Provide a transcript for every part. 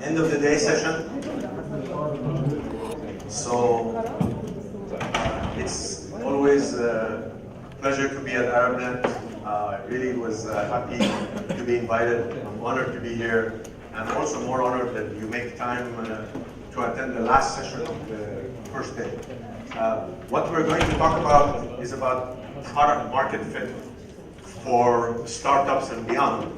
end of the day session. So it's always a pleasure to be at ArabNet. I really was happy to be invited. I'm honored to be here, and also more honored that you make time to attend the last session of the first day. What we're going to talk about is about product market fit for startups and beyond.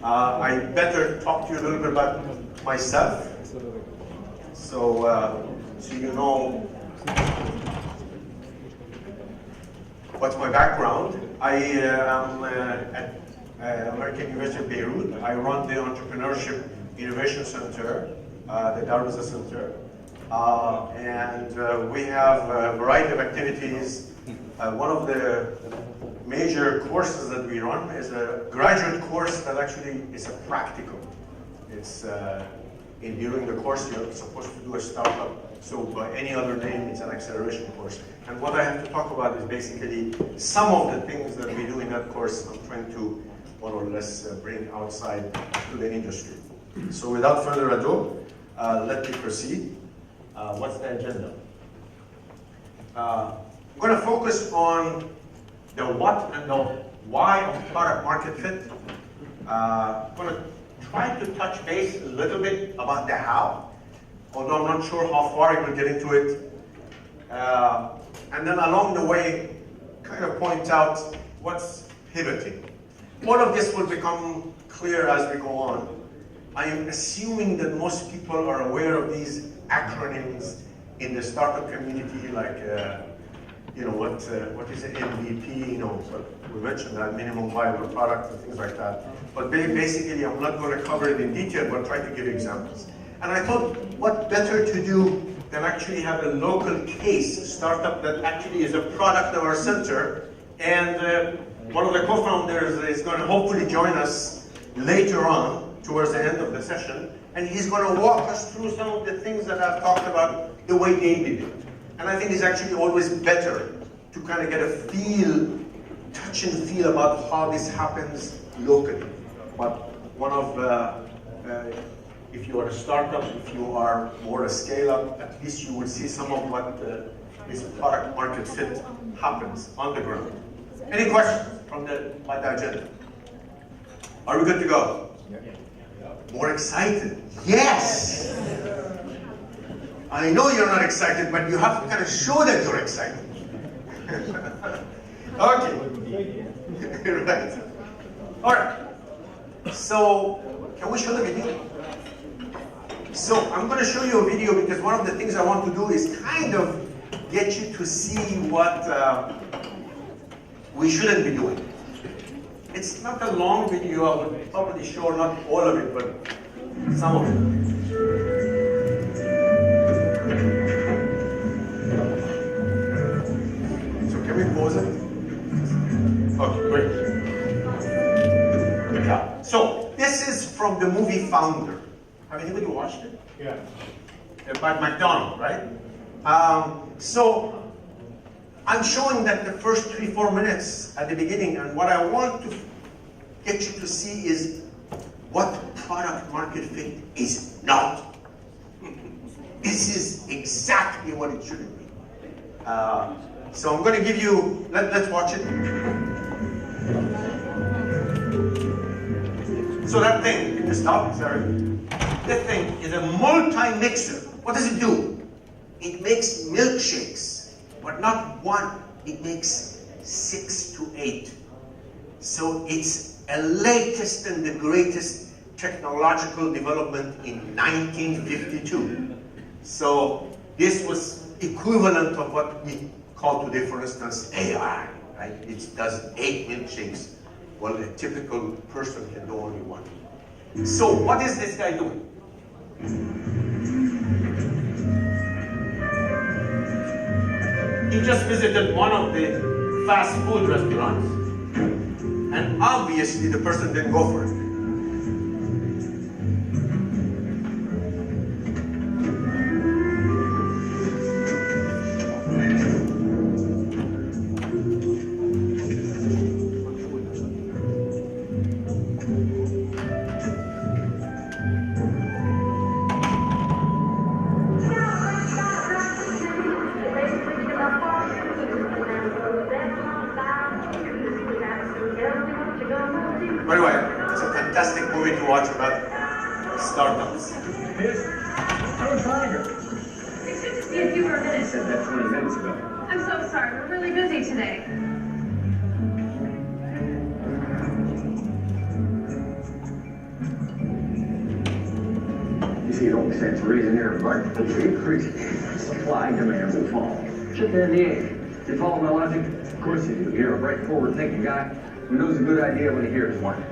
I better talk to you a little bit about myself, so you know what's my background. I am at American University of Beirut. I run the Entrepreneurship Innovation Center, the Darwazah Center, and we have a variety of activities. One of the major courses that we run is a graduate course that actually is a practical. It's during the course you're supposed to do a startup. So by any other name, it's an acceleration course. And what I have to talk about is basically some of the things that we do in that course. I'm trying to more or less bring outside to the industry. So without further ado, let me proceed. What's the agenda? I'm going to focus on the what and the why of product market fit. I'm going to try to touch base a little bit about the how, although I'm not sure how far I will get into it. And then along the way, kind of point out what's pivoting. All of this will become clear as we go on. I am assuming that most people are aware of these acronyms in the startup community, like what is an MVP? We mentioned that, minimum viable product and things like that. But basically, I'm not going to cover it in detail, but try to give examples. And I thought, what better to do than actually have a local case startup that actually is a product of our center. And one of the co-founders is going to hopefully join us later on, towards the end of the session, and he's going to walk us through some of the things that I've talked about the way they did it. And I think it's actually always better to kind of get a feel, touch and feel about how this happens locally. But one of, if you are a startup, if you are more a scale-up, at least you will see some of what this product market fit happens on the ground. Any questions from the agenda? Are we good to go? More excited? Yes! I know you're not excited, but you have to kind of show that you're excited. Okay. Right. All right. So, can we show the video? So, I'm going to show you a video because one of the things I want to do is kind of get you to see what we shouldn't be doing. It's not a long video. I will probably show not all of it, but some of it. So can we pause it? Okay, great. Yeah. So this is from the movie Founder. Have anybody watched it? Yeah. By McDonald, right? So I'm showing that the first 3-4 minutes at the beginning, and what I want to get you to see is what product market fit is not. This is exactly what it shouldn't be. So I'm going to give you, let's watch it. So that thing, can you stop? Sorry. That thing is a multi-mixer. What does it do? It makes milkshakes, but not one. It makes 6 to 8. So it's a latest and the greatest technological development in 1952. So this was equivalent of what we call today, for instance, AI, right? It does 8 milkshakes, while a typical person can do only 1. So what is this guy doing? He just visited one of the fast food restaurants, and obviously the person didn't go for it. watch about startups. It should just be a few more minutes. Said that 20 minutes ago. I'm so sorry, we're really busy today. You see, it only stands to reason here, but if we increase supply, demand will fall. Shit in the ink. You follow my logic? Of course you do. You're a bright, forward-thinking guy who knows a good idea when he hears one.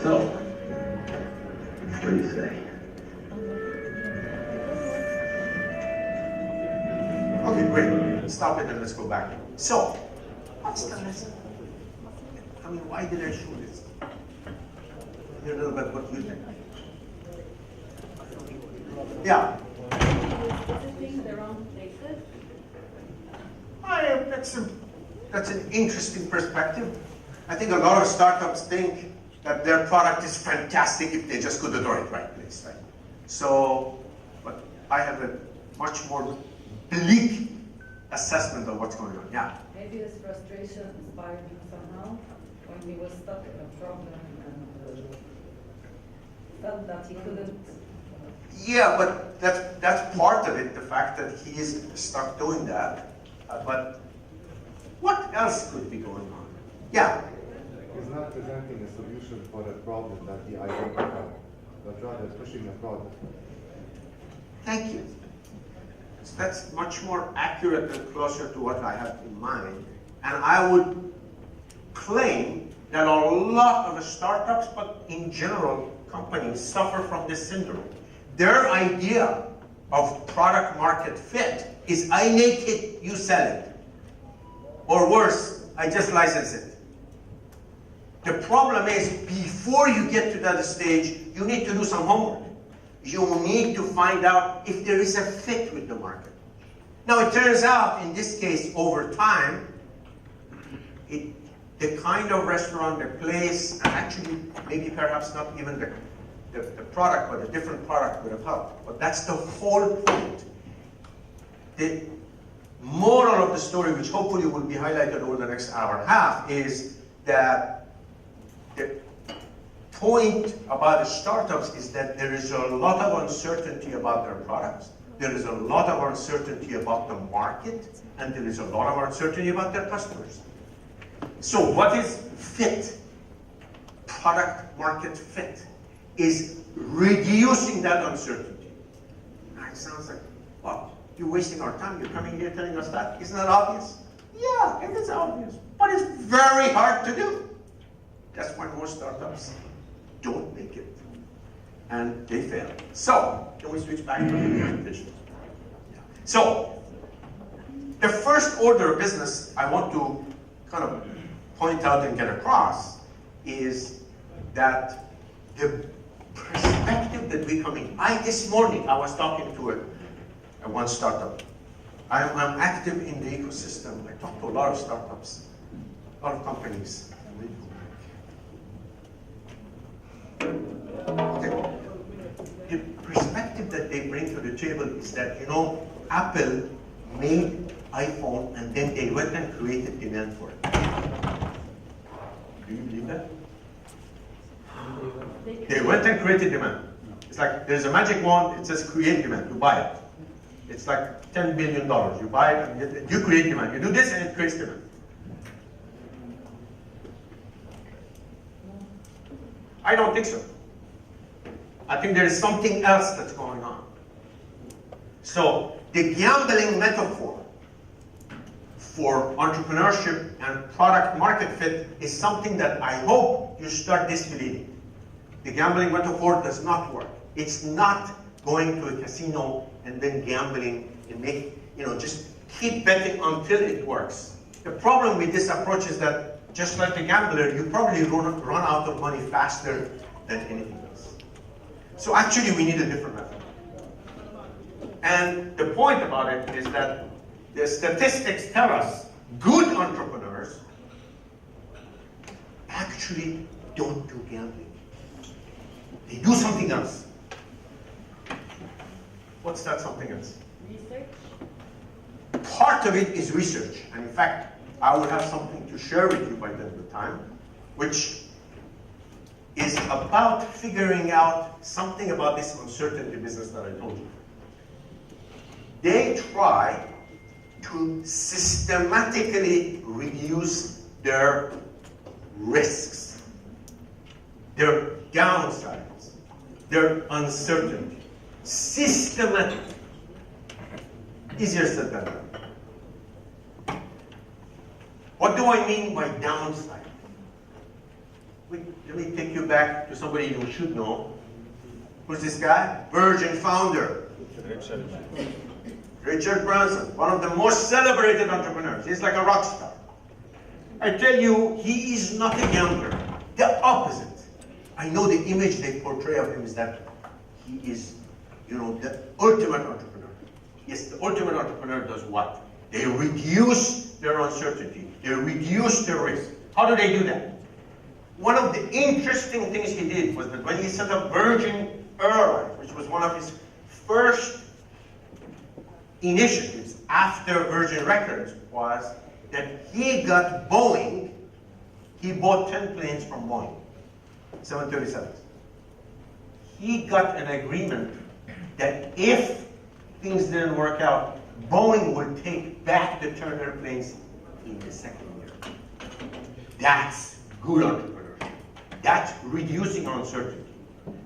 So, what do you say? Okay, great. Stop it and let's go back. So, what's the lesson? I mean, why did I show this? Hear a little bit what you think. Yeah. That's an interesting perspective. I think a lot of startups think that their product is fantastic if they just go to the right place, right? So, but I have a much more bleak assessment of what's going on. Yeah. Maybe his frustration inspired him somehow when he was stuck in a problem and felt that he couldn't. Yeah, but that's part of it, the fact that he is stuck doing that. But what else could be going on? Yeah. He's not presenting a solution for a problem that he identified, but rather pushing a product. Thank you. So that's much more accurate and closer to what I have in mind. And I would claim that a lot of the startups, but in general, companies suffer from this syndrome. Their idea of product market fit is I make it, you sell it. Or worse, I just license it. The problem is, before you get to that stage, you need to do some homework. You need to find out if there is a fit with the market. Now, it turns out, in this case, over time, the kind of restaurant, the place, and actually, maybe perhaps not even the product, but a different product would have helped. But that's the whole point. The moral of the story, which hopefully will be highlighted over the next hour and a half, is that the point about the startups is that there is a lot of uncertainty about their products. There is a lot of uncertainty about the market, and there is a lot of uncertainty about their customers. So what is fit? Product market fit is reducing that uncertainty. Now it sounds like, well, you're wasting our time. You're coming here telling us that. Isn't that obvious? Yeah, it is obvious, but it's very hard to do. That's why most startups don't make it, and they fail. So, can we switch back to the presentation? Yeah. So, the first order of business I want to kind of point out and get across is that the perspective that we come in. This morning, I was talking to one startup. I'm active in the ecosystem. I talk to a lot of startups, a lot of companies. Okay. The perspective that they bring to the table is that, Apple made iPhone and then they went and created demand for it. Do you believe that? They went and created demand. It's like there's a magic wand, it says create demand, you buy it. It's like $10 billion. You buy it and you create demand. You do this and it creates demand. I don't think so. I think there is something else that's going on. So the gambling metaphor for entrepreneurship and product market fit is something that I hope you start disbelieving. The gambling metaphor does not work. It's not going to a casino and then gambling and just keep betting until it works. The problem with this approach is that just like the gambler, you probably run out of money faster than anything else. So actually we need a different method. And the point about it is that the statistics tell us good entrepreneurs actually don't do gambling. They do something else. What's that something else? Research? Part of it is research. And in fact, I will have something to share with you by the end of the time, which is about figuring out something about this uncertainty business that I told you. They try to systematically reduce their risks, their downsides, their uncertainty. Systematic. Easier said than done. What do I mean by downside? Let me take you back to somebody you should know. Who's this guy? Virgin founder. Richard Branson, one of the most celebrated entrepreneurs. He's like a rock star. I tell you, he is not a gambler. The opposite. I know the image they portray of him is that he is, the ultimate entrepreneur. Yes, the ultimate entrepreneur does what? They reduce their uncertainty. They reduce their risk. How do they do that? One of the interesting things he did was that when he set up Virgin Airlines, which was one of his first initiatives after Virgin Records, was that he got Boeing, he bought 10 planes from Boeing, 737s. He got an agreement that if things didn't work out, Boeing would take back the Turner planes in the second year. That's good entrepreneurship. That's reducing uncertainty.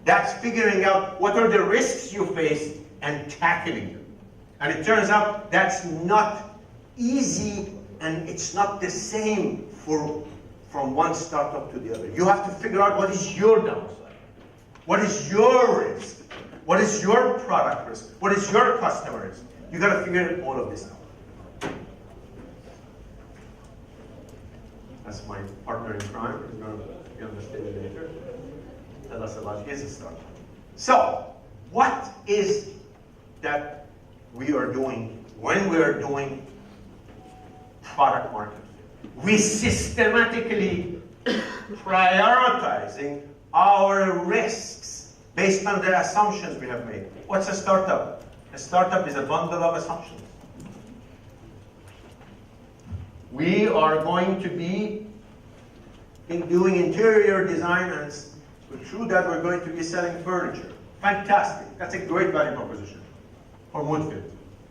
That's figuring out what are the risks you face and tackling them. And it turns out that's not easy, and it's not the same from one startup to the other. You have to figure out what is your downside. What is your risk? What is your product risk? What is your customer risk? You got to figure all of this out. That's my partner in crime. He's going to be on the stage later. Tell us about his startup. So, what is that we are doing when we are doing product market fit? We systematically prioritizing our risks based on the assumptions we have made. What's a startup? A startup is a bundle of assumptions. We are going to be doing interior design, and through that we're going to be selling furniture. Fantastic. That's a great value proposition for Moat.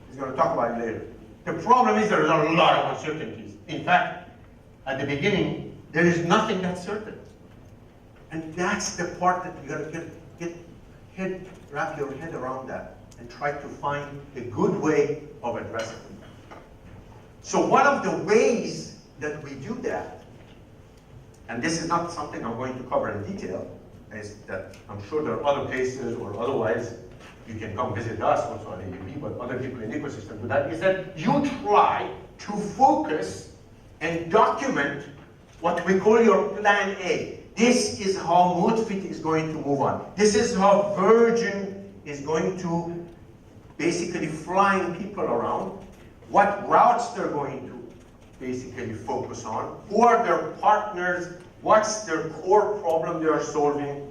He's going to talk about it later. The problem is there is a lot of uncertainties. In fact, at the beginning, there is nothing that's certain. And that's the part that you got to wrap your head around that and try to find a good way of addressing it. So one of the ways that we do that, and this is not something I'm going to cover in detail, is that I'm sure there are other places or otherwise you can come visit us also at AUB, but other people in the ecosystem do that, is that you try to focus and document what we call your plan A. This is how MoatFit is going to move on. This is how Virgin is going to basically flying people around, what routes they're going to basically focus on, who are their partners, what's their core problem they are solving,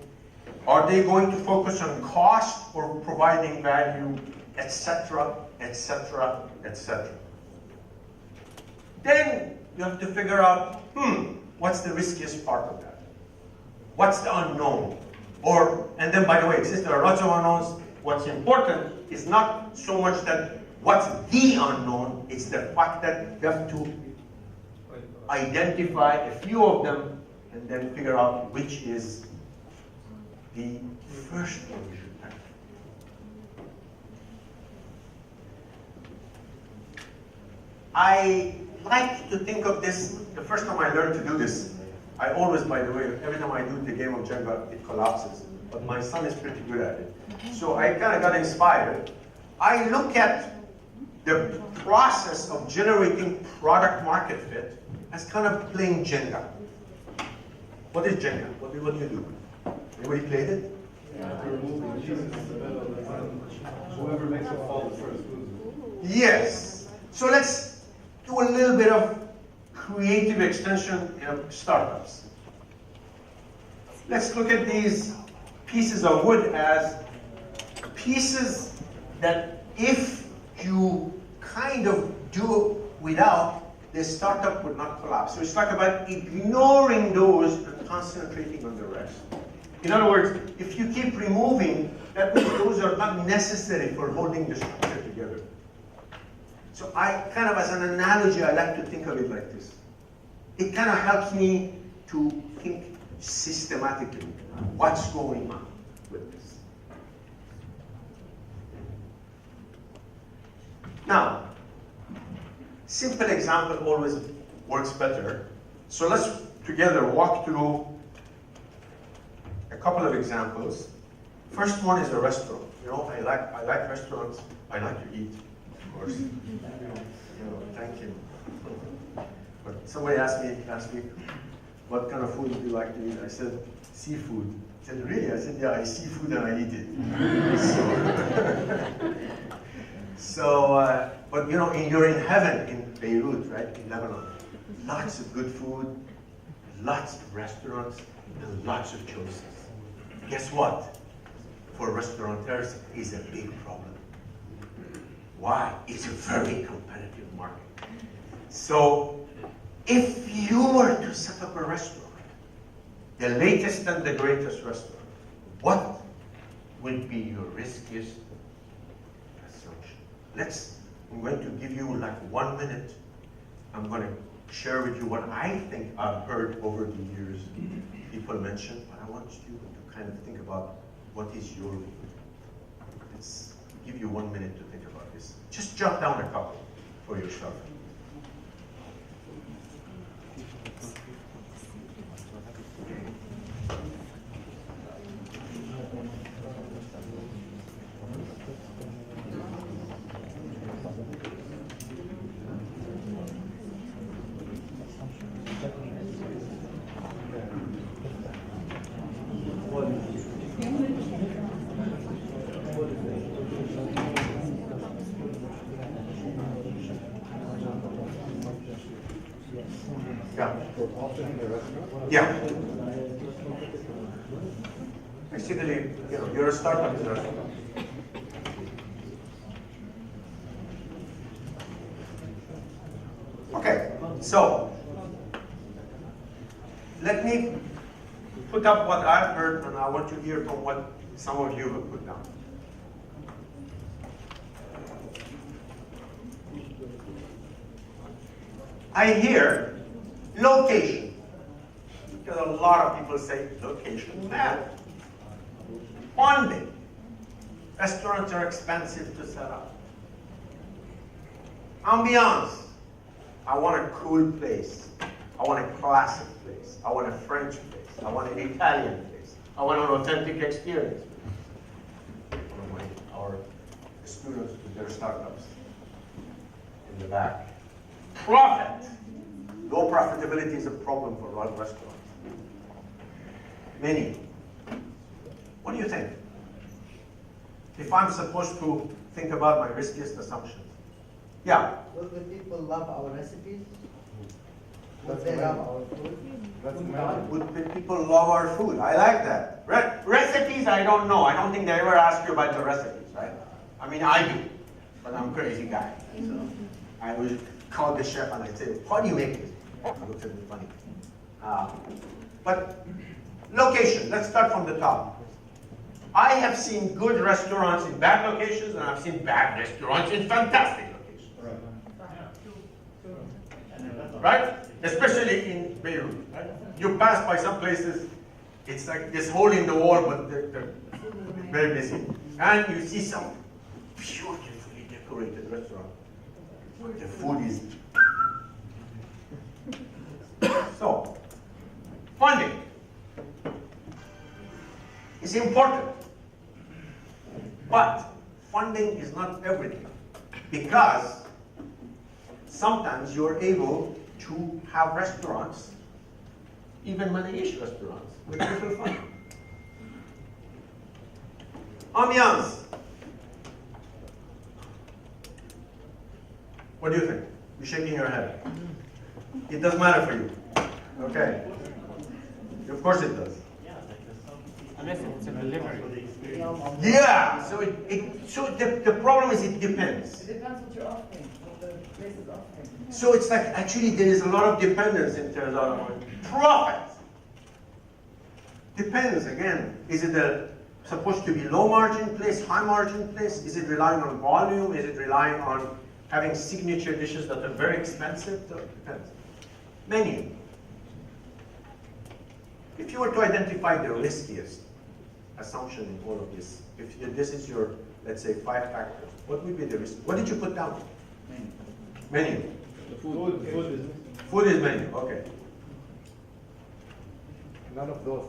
are they going to focus on cost or providing value, etc., etc., etc. Then you have to figure out, what's the riskiest part of that? What's the unknown? And then by the way, since there are lots of unknowns, what's important is not so much that what's the unknown, it's the fact that you have to identify a few of them and then figure out which is the first one we should tackle. I like to think of this, the first time I learned to do this, I always, by the way, every time I do the game of Jenga, it collapses. But my son is pretty good at it. So I kind of got inspired. I look at the process of generating product market fit as kind of playing Jenga. What is Jenga? What do you do? Anybody played it? Yeah, removing pieces in the middle of the time. Whoever makes it fall first loses. Yes. So let's do a little bit of creative extension in startups. Let's look at these pieces of wood as pieces that if you kind of do without, the startup would not collapse. So it's like about ignoring those and concentrating on the rest. In other words, if you keep removing, that means those are not necessary for holding the structure together. So I kind of, as an analogy, I like to think of it like this. It kind of helps me to think systematically what's going on with this. Now, simple example always works better. So let's together walk through a couple of examples. First one is a restaurant. You know, I like restaurants. I like to eat, of course. Thank you. But somebody asked me last week, what kind of food do you like to eat? I said, seafood. I said, really? I said, yeah, I see food and I eat it. But you know, you're in heaven in Beirut, right, in Lebanon. Lots of good food, lots of restaurants, and lots of choices. Guess what? For restaurateurs, is a big problem. Why? It's a very competitive market. So, if you were to set up a restaurant, the latest and the greatest restaurant, what would be your riskiest assumption? I'm going to give you like 1 minute. I'm going to share with you what I think I've heard over the years people mention, but I want you to kind of think about what is your view. Let's give you 1 minute to think about this. Just jot down a couple for yourself. Yeah. Basically, you're a startup. Okay, so let me put up what I've heard, and I want to hear from what some of you have put down. I hear location. Because a lot of people say location matters. Funding. Restaurants are expensive to set up. Ambiance. I want a cool place. I want a classic place. I want a French place. I want an Italian place. I want an authentic experience. One of our students with their startups in the back. Profit. Low profitability is a problem for a lot of restaurants. Many. What do you think? If I'm supposed to think about my riskiest assumptions. Yeah? Will the people love our recipes? Will they love our food? Would the people love our food? I like that. Recipes, I don't know. I don't think they ever ask you about the recipes, right? I mean, I do, but I'm a crazy guy. So I will call the chef and I say, how do you make this? He looks at me funny. But location, let's start from the top. I have seen good restaurants in bad locations, and I've seen bad restaurants in fantastic locations. Right? Especially in Beirut. Right? You pass by some places, it's like this hole in the wall, but they're very busy. And you see some beautifully decorated restaurant. The food is... So, funding is important. But funding is not everything, because sometimes you're able to have restaurants, even money-ish restaurants, with little funding. Ambiance. What do you think? You're shaking your head. It doesn't matter for you. Okay. Of course it does. Unless it's a delivery. Yeah. So the problem is it depends. It depends what you're offering, what the place is offering. So it's like actually there is a lot of dependence in terms of profit. Depends, again. Is it supposed to be low margin place, high margin place? Is it relying on volume? Is it relying on having signature dishes that are very expensive? Depends. Menu. If you were to identify the riskiest assumption in all of this, if this is your, let's say, 5 factors, what would be the risk? What did you put down? Menu. Food is menu, okay. None of those.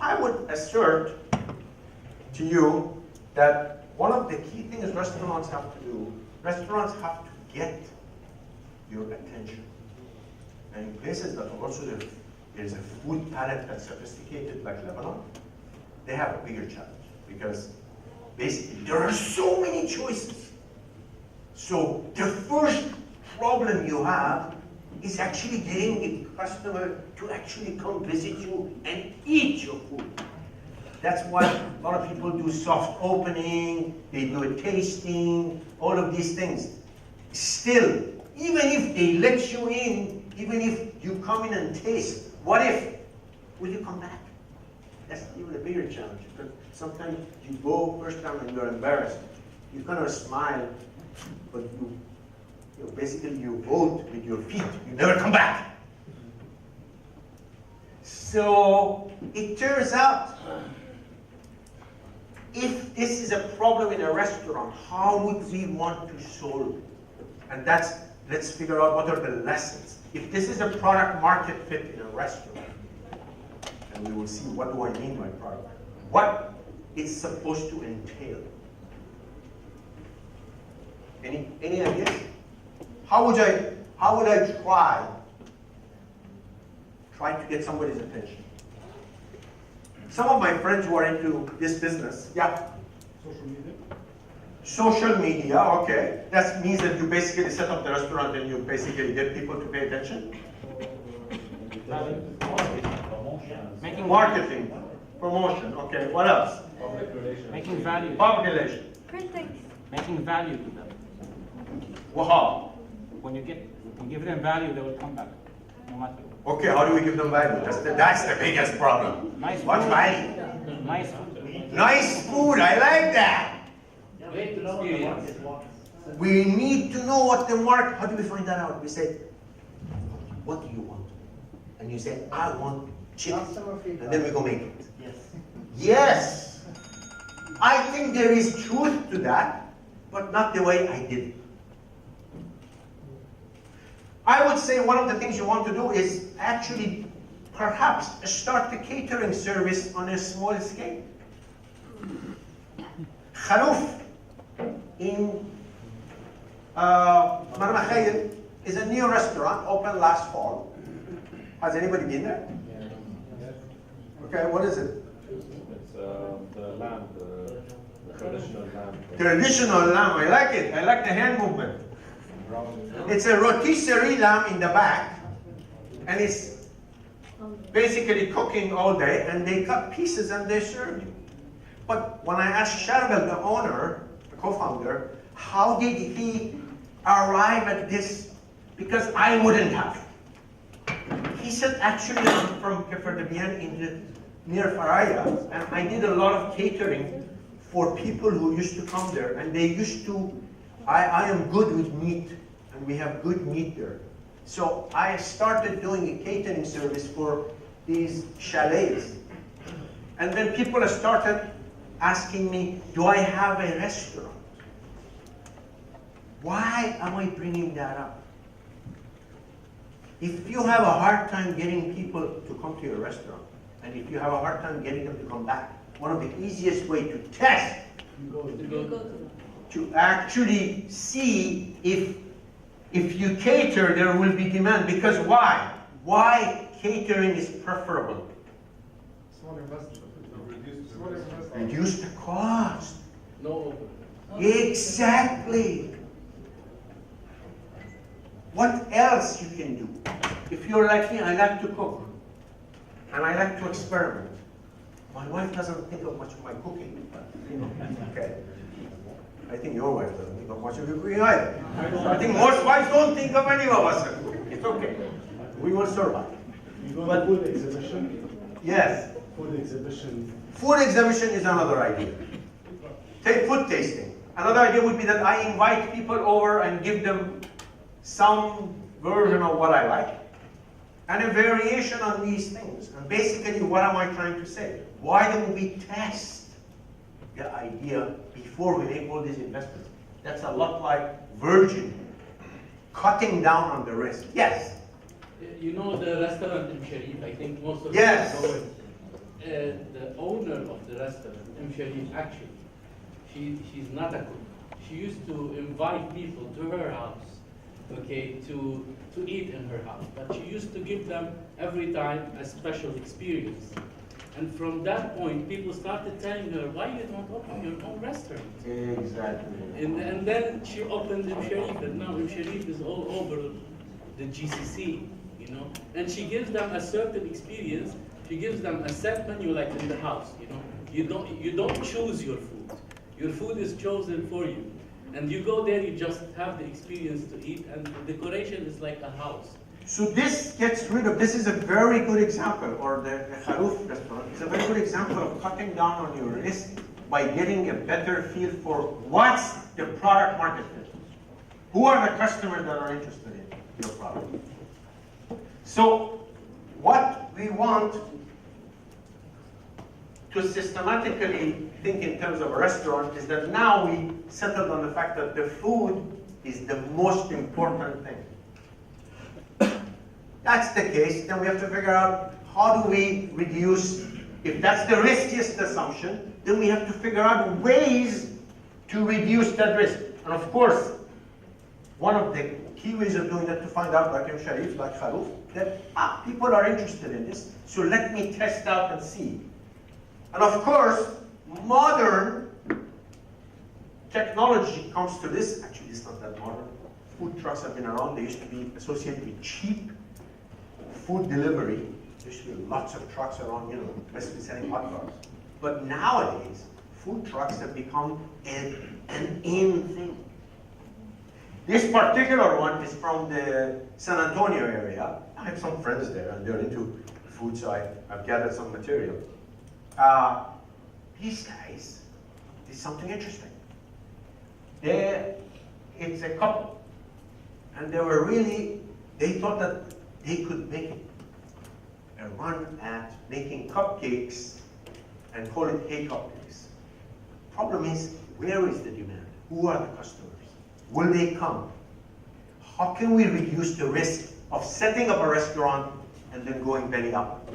I would assert to you that one of the key things restaurants have to do, restaurants have to get your attention. And in places that also there's a food palette that's sophisticated like Lebanon, they have a bigger challenge because basically there are so many choices. So the first problem you have is actually getting a customer to actually come visit you and eat your food. That's why a lot of people do soft opening, they do a tasting, all of these things. Still, even if they let you in, even if you come in and taste, what if? Will you come back? That's even a bigger challenge. Because sometimes you go first time and you're embarrassed. You kind of smile, but basically you vote with your feet. You never come back. So it turns out, if this is a problem in a restaurant, how would we want to solve it? And let's figure out what are the lessons. If this is a product market fit in a restaurant, and we will see what do I mean by product, what it's supposed to entail. Any ideas? How would I try to get somebody's attention? Some of my friends who are into this business, yeah. Social media. Social media, okay. That means that you basically set up the restaurant and you basically get people to pay attention. Making Marketing, promotion, okay. What else? Public relations. Making value. Public relations. Making value to them. Wow. When you give them value, they will come back, no matter what. Okay, how do we give them value? That's the biggest problem. Nice What food. value? Nice food. Nice food, I like that. We need to know what the market, how do we find that out? We say, what do you want? And you say, I want chicken. And then we go make it. Yes. Yes. I think there is truth to that, but not the way I did it. I would say one of the things you want to do is actually perhaps start the catering service on a small scale. Khaloof in Marma Khayr is a new restaurant opened last fall. Has anybody been there? Yes. Okay, what is it? It's the lamb, the traditional lamb. Traditional lamb, I like it. I like the hand movement. Brown. It's a rotisserie lamb in the back, and it's basically cooking all day, and they cut pieces and they serve you. But when I asked Sharbel, the owner, the co-founder, how did he arrive at this? Because I wouldn't have. He said, actually, I'm from Bijan near Faraya, and I did a lot of catering for people who used to come there, and they used to, I am good with meat, and we have good meat there. So I started doing a catering service for these chalets. And then people started asking me, do I have a restaurant? Why am I bringing that up? If you have a hard time getting people to come to your restaurant, and if you have a hard time getting them to come back, one of the easiest way to test, to actually see if you cater, there will be demand. Because why? Why catering is preferable? Small investment. Reduce the cost. No. Exactly. What else you can do? If you're like me, I like to cook. And I like to experiment. My wife doesn't think of much of my cooking. But, okay. I think your wife doesn't think of much of your cooking either. I think most wives don't think of any of us cooking. It's okay. We will survive. You go But- to food exhibition. Yes. Food exhibition. Food exhibition is another idea. Take food tasting. Another idea would be that I invite people over and give them some version of what I like and a variation on these things. And basically, what am I trying to say? Why don't we test the idea before we make all these investments? That's a lot like Virgin, cutting down on the risk. Yes? You know the restaurant in Sharif, I think most of Yes. you know it. The owner of the restaurant, Sharif, actually, she's not a cook. She used to invite people to her house, okay, to eat in her house. But she used to give them every time a special experience. And from that point, people started telling her, why you don't open your own restaurant? Exactly. And then she opened Sharif, and now Sharif is all over the GCC, you know. And she gives them a certain experience. She gives them a set menu like in the house, you know. You don't choose your food. Your food is chosen for you. And you go there, you just have the experience to eat, and the decoration is like a house. So this gets rid of, this is a very good example, or the Kharouf restaurant is a very good example of cutting down on your risk by getting a better feel for what's the product market fit. Who are the customers that are interested in your product? So what we want to systematically think in terms of a restaurant is that now we settled on the fact that the food is the most important thing. That's the case, then we have to figure out how do we reduce, if that's the riskiest assumption, then we have to figure out ways to reduce that risk. And of course, one of the key ways of doing that to find out, like in Sharif, like Kharouf, that people are interested in this, so let me test out and see. And of course, modern technology comes to this. Actually, it's not that modern. Food trucks have been around. They used to be associated with cheap food delivery. There used to be lots of trucks around, you know, basically selling hot dogs. But nowadays, food trucks have become an in thing. This particular one is from the San Antonio area. I have some friends there, and they're into food, so I've gathered some material. These guys did something interesting. It's a couple, and they thought that they could make a run at making cupcakes and call it Hey Cupcakes. Problem is, where is the demand? Who are the customers? Will they come? How can we reduce the risk of setting up a restaurant and then going belly up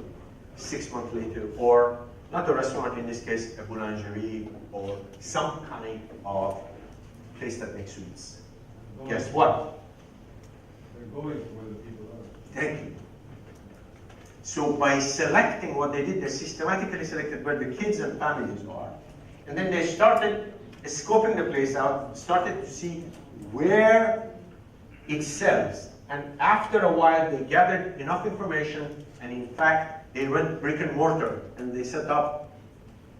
6 months later, or not a restaurant in this case, a boulangerie, or some kind of place that makes sweets. Guess what? They're going where the people are. Thank you. So by selecting what they did, they systematically selected where the kids and families are. And then they started scoping the place out, started to see where it sells. And after a while, they gathered enough information, and in fact, they went brick and mortar, and they set up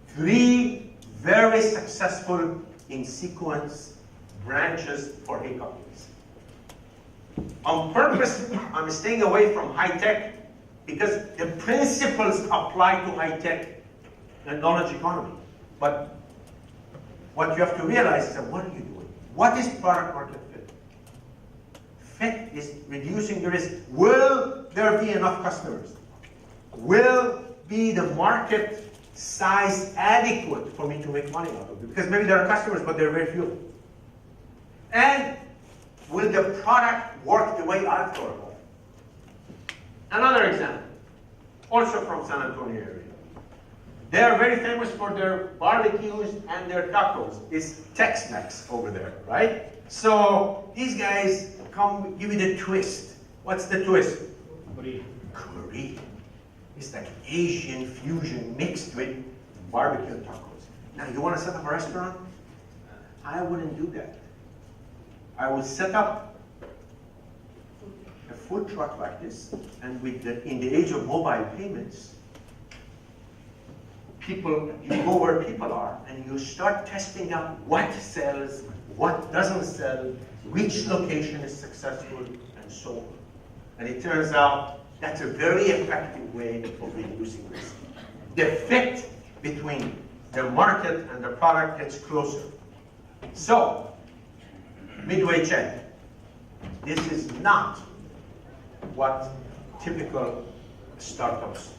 3 very successful in sequence branches for Hey Cupcakes. On purpose, I'm staying away from high tech because the principles apply to high tech and knowledge economy. But what you have to realize is that what are you doing? What is product market fit? Fit is reducing the risk. Will there be enough customers? Will be the market size adequate for me to make money out of it? Because maybe there are customers, but there are very few. And will the product work the way I thought of? Another example, also from San Antonio area. They are very famous for their barbecues and their tacos. It's Tex-Mex over there, right? So these guys come give it a twist. What's the twist? Korean. It's like Asian fusion mixed with barbecue and tacos. Now, you want to set up a restaurant? I wouldn't do that. I would set up a food truck like this, and in the age of mobile payments, you go where people are, and you start testing out what sells, what doesn't sell, which location is successful, and so on. And it turns out That's a very effective way of reducing risk. The fit between the market and the product gets closer. So, midway check. This is not what typical startups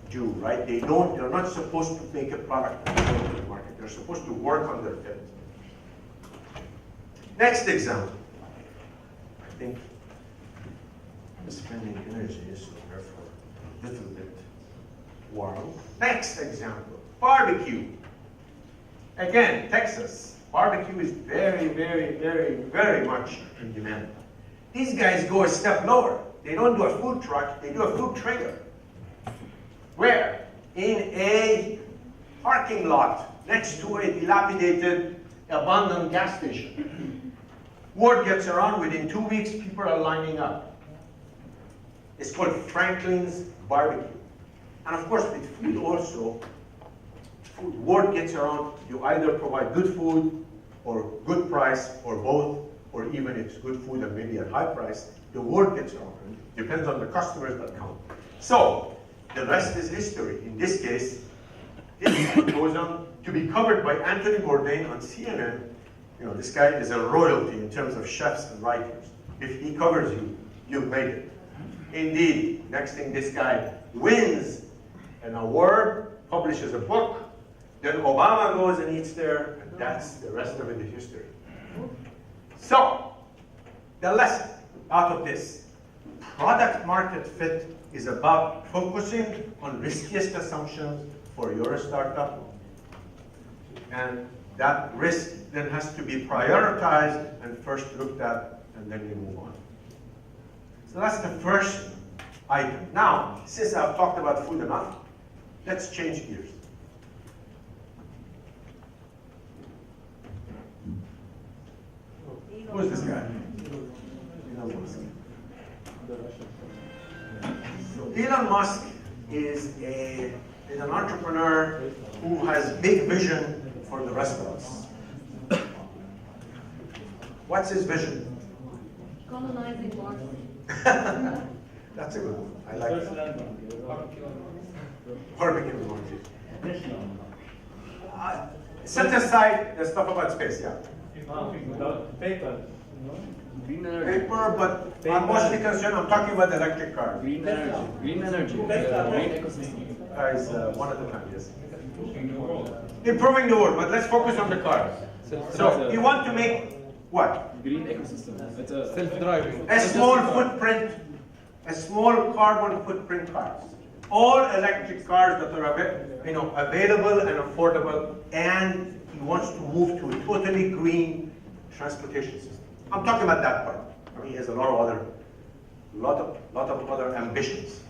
do, right? They're not supposed to make a product and go to the market. They're supposed to work on their fit. Next example. I think spending energy is therefore a little bit warm. Next example, barbecue. Again, Texas. Barbecue is very, very, very, very much in demand. These guys go a step lower. They don't do a food truck, they do a food trailer. Where? In a parking lot next to a dilapidated, abandoned gas station. Word gets around, within 2 weeks, people are lining up. It's called Franklin's Barbecue. And of course, with food also, word gets around, you either provide good food or good price or both, or even if it's good food and maybe at high price, the word gets around. It depends on the customers that come. So, the rest is history. In this case, this goes on to be covered by Anthony Bourdain on CNN. You know, this guy is a royalty in terms of chefs and writers. If he covers you, you've made it. Indeed, next thing, this guy wins an award, publishes a book, then Obama goes and eats there, and that's the rest of it is history. So, the lesson out of this, product market fit is about focusing on riskiest assumptions for your startup, and that risk then has to be prioritized and first looked at, and then you move on. So that's the first item. Now, since I've talked about food enough, let's change gears. Who is this guy? Elon Musk. Elon Musk is an entrepreneur who has big vision for the rest of us. What's his vision? Colonizing Mars. That's a good one. I like that. Barbecue Mars. Set aside the stuff about space, yeah. Paper. Paper, but I'm mostly concerned, I'm talking about electric cars. Green energy. Green energy. Green ecosystem. Guys, one at a time, yes. Improving the world, but let's focus on the cars. So, you want to make what? Green ecosystem. It's a Self-driving. A small footprint, a small carbon footprint cars. All electric cars that are available and affordable, and he wants to move to a totally green transportation system. I'm talking about that part. I mean, he has a lot of other ambitions.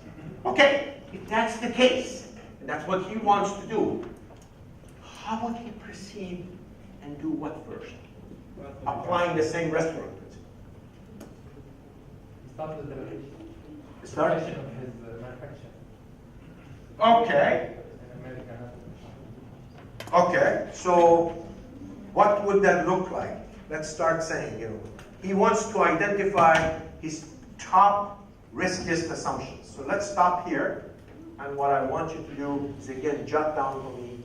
Okay, if that's the case, and that's what he wants to do, how would he proceed and do what first? Applying the same restaurant principle. Start with the Start? of his manufacturing. Okay. In America. Okay, so what would that look like? Let's start saying, he wants to identify his top riskiest assumptions. So let's stop here, and what I want you to do is again jot down for me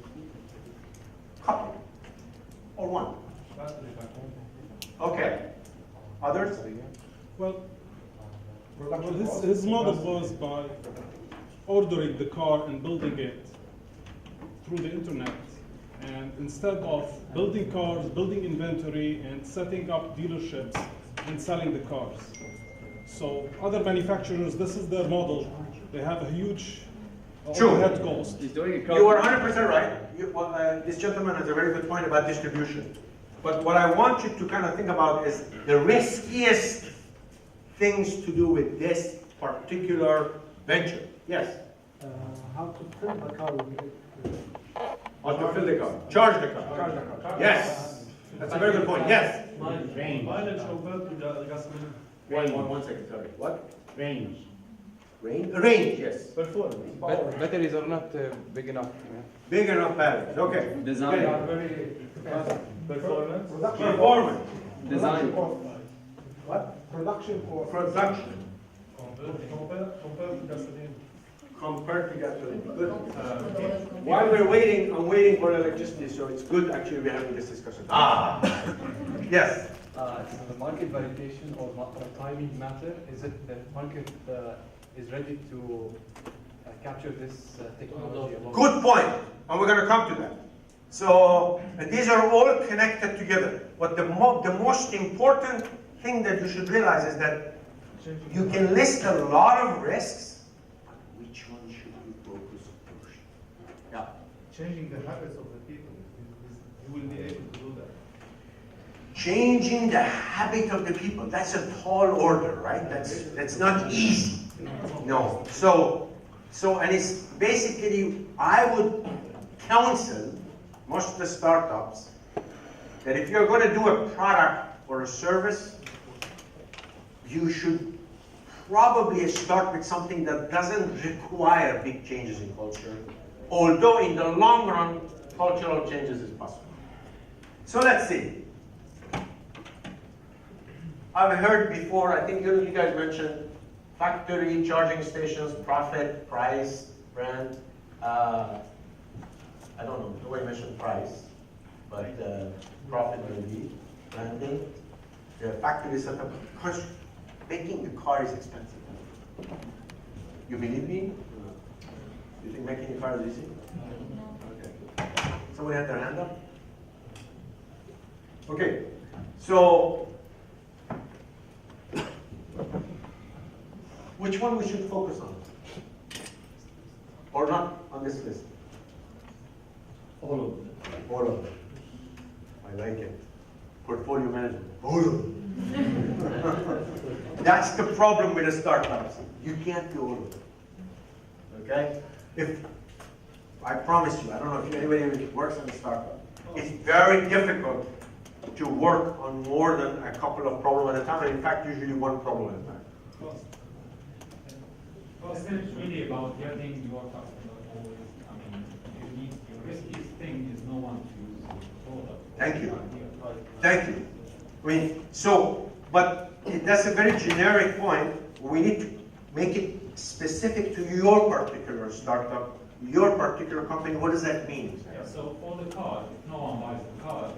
a couple or one. Okay. Others? Well, his model was by ordering the car and building it through the internet. And instead of building cars, building inventory, and setting up dealerships and selling the cars. So other manufacturers, this is their model. They have a huge overhead cost. You are 100% right. This gentleman has a very good point about distribution. But what I want you to kind of think about is the riskiest things to do with this particular venture. Yes? How to fill the car with it. How to fill the car. Charge the car. Yes. That's a very good point. Yes. Mileage compared to the gasoline. One second, sorry. What? Range. Range, yes. Performance. Batteries are not big enough. Big enough batteries. Okay. Design. They are very performance. Performance. Design. What? Production cost. Production. Compared to gasoline. compared to gasoline. Good. While we're waiting, I'm waiting for electricity, so it's good actually we're having this discussion. Yes. Is the market validation or timing matter? Is it the market is ready to capture this technology? Good point, and we're going to come to that. So, and these are all connected together. But the most important thing that you should realize is that you can list a lot of risks, but which one should you focus on first? Yeah. Changing the habits of the people. You will be able to do that. Changing the habit of the people. That's a tall order, right? That's not easy. No. So and it's basically, I would counsel most of the startups that if you're going to do a product or a service, you should probably start with something that doesn't require big changes in culture, although in the long run, cultural changes is possible. So let's see. I've heard before, I think you guys mentioned factory, charging stations, profit, price, brand. I don't know, nobody mentioned price, but profit maybe, branding. The factory setup, because making the car is expensive. You believe me? You think making a car is easy? Okay. Somebody had their hand up? Okay, so which one we should focus on? Or not on this list? All of them. All of them. I like it. Portfolio management. All of them. That's the problem with the startups. You can't do all of them. Okay? I promise you, I don't know if anybody works in a startup, it's very difficult to work on more than a couple of problems at a time, and in fact, usually one problem at a time. It's really about getting your customer always. I mean, the riskiest thing is no one to use the product. Thank you. Thank you. I mean, but that's a very generic point. We need to make it specific to your particular startup, your particular company. What does that mean? Yeah, so for the car, if no one buys the car,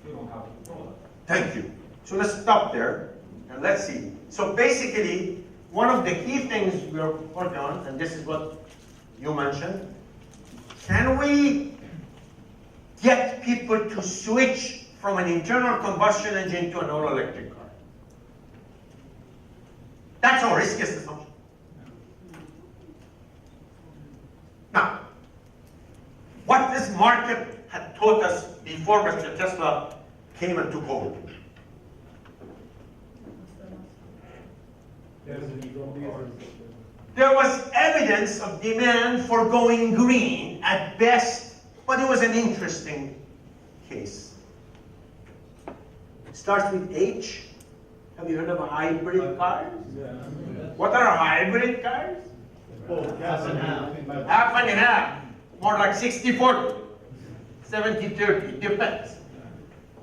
you don't have the product. Thank you. So let's stop there and let's see. So basically, one of the key things we're working on, and this is what you mentioned, can we get people to switch from an internal combustion engine to an all-electric car? That's our riskiest assumption. Now, what this market had taught us before Mr. Tesla came and took over. There was evidence of demand for going green at best, but it was an interesting case. It starts with H. Have you heard of hybrid cars? Yeah. What are hybrid cars? Half and half. Half and half. More like 60-40. 70-30. Depends.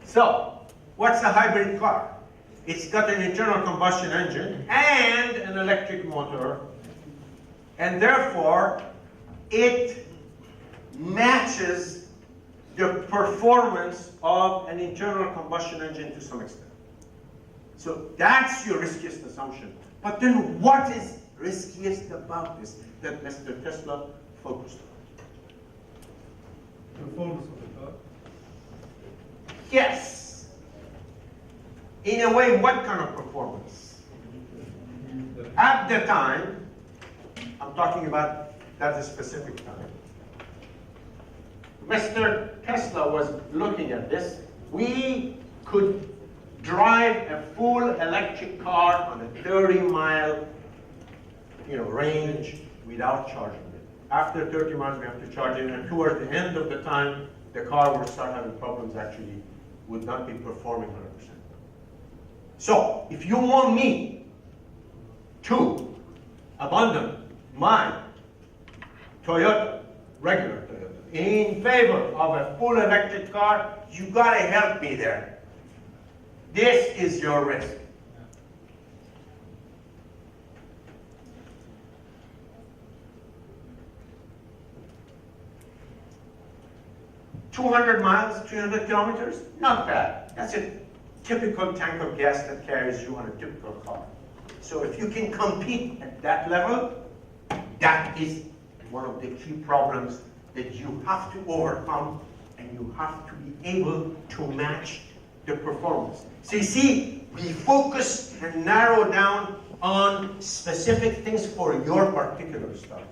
So, what's a hybrid car? It's got an internal combustion engine and an electric motor, and therefore it matches the performance of an internal combustion engine to some extent. So that's your riskiest assumption. But then what is riskiest about this that Mr. Tesla focused on? Performance of the car? Yes. In a way, what kind of performance? At the time, I'm talking about that specific time, Mr. Tesla was looking at this. We could drive a full electric car on a 30-mile range without charging it. After 30 miles, we have to charge it, and towards the end of the time, the car will start having problems, actually would not be performing 100%. So, if you want me to abandon my Toyota, regular Toyota, in favor of a full electric car, you gotta help me there. This is your risk. 200 miles, 300 kilometers, not bad. That's a typical tank of gas that carries you on a typical car. So if you can compete at that level, that is one of the key problems that you have to overcome, and you have to be able to match the performance. So you see, we focus and narrow down on specific things for your particular startup.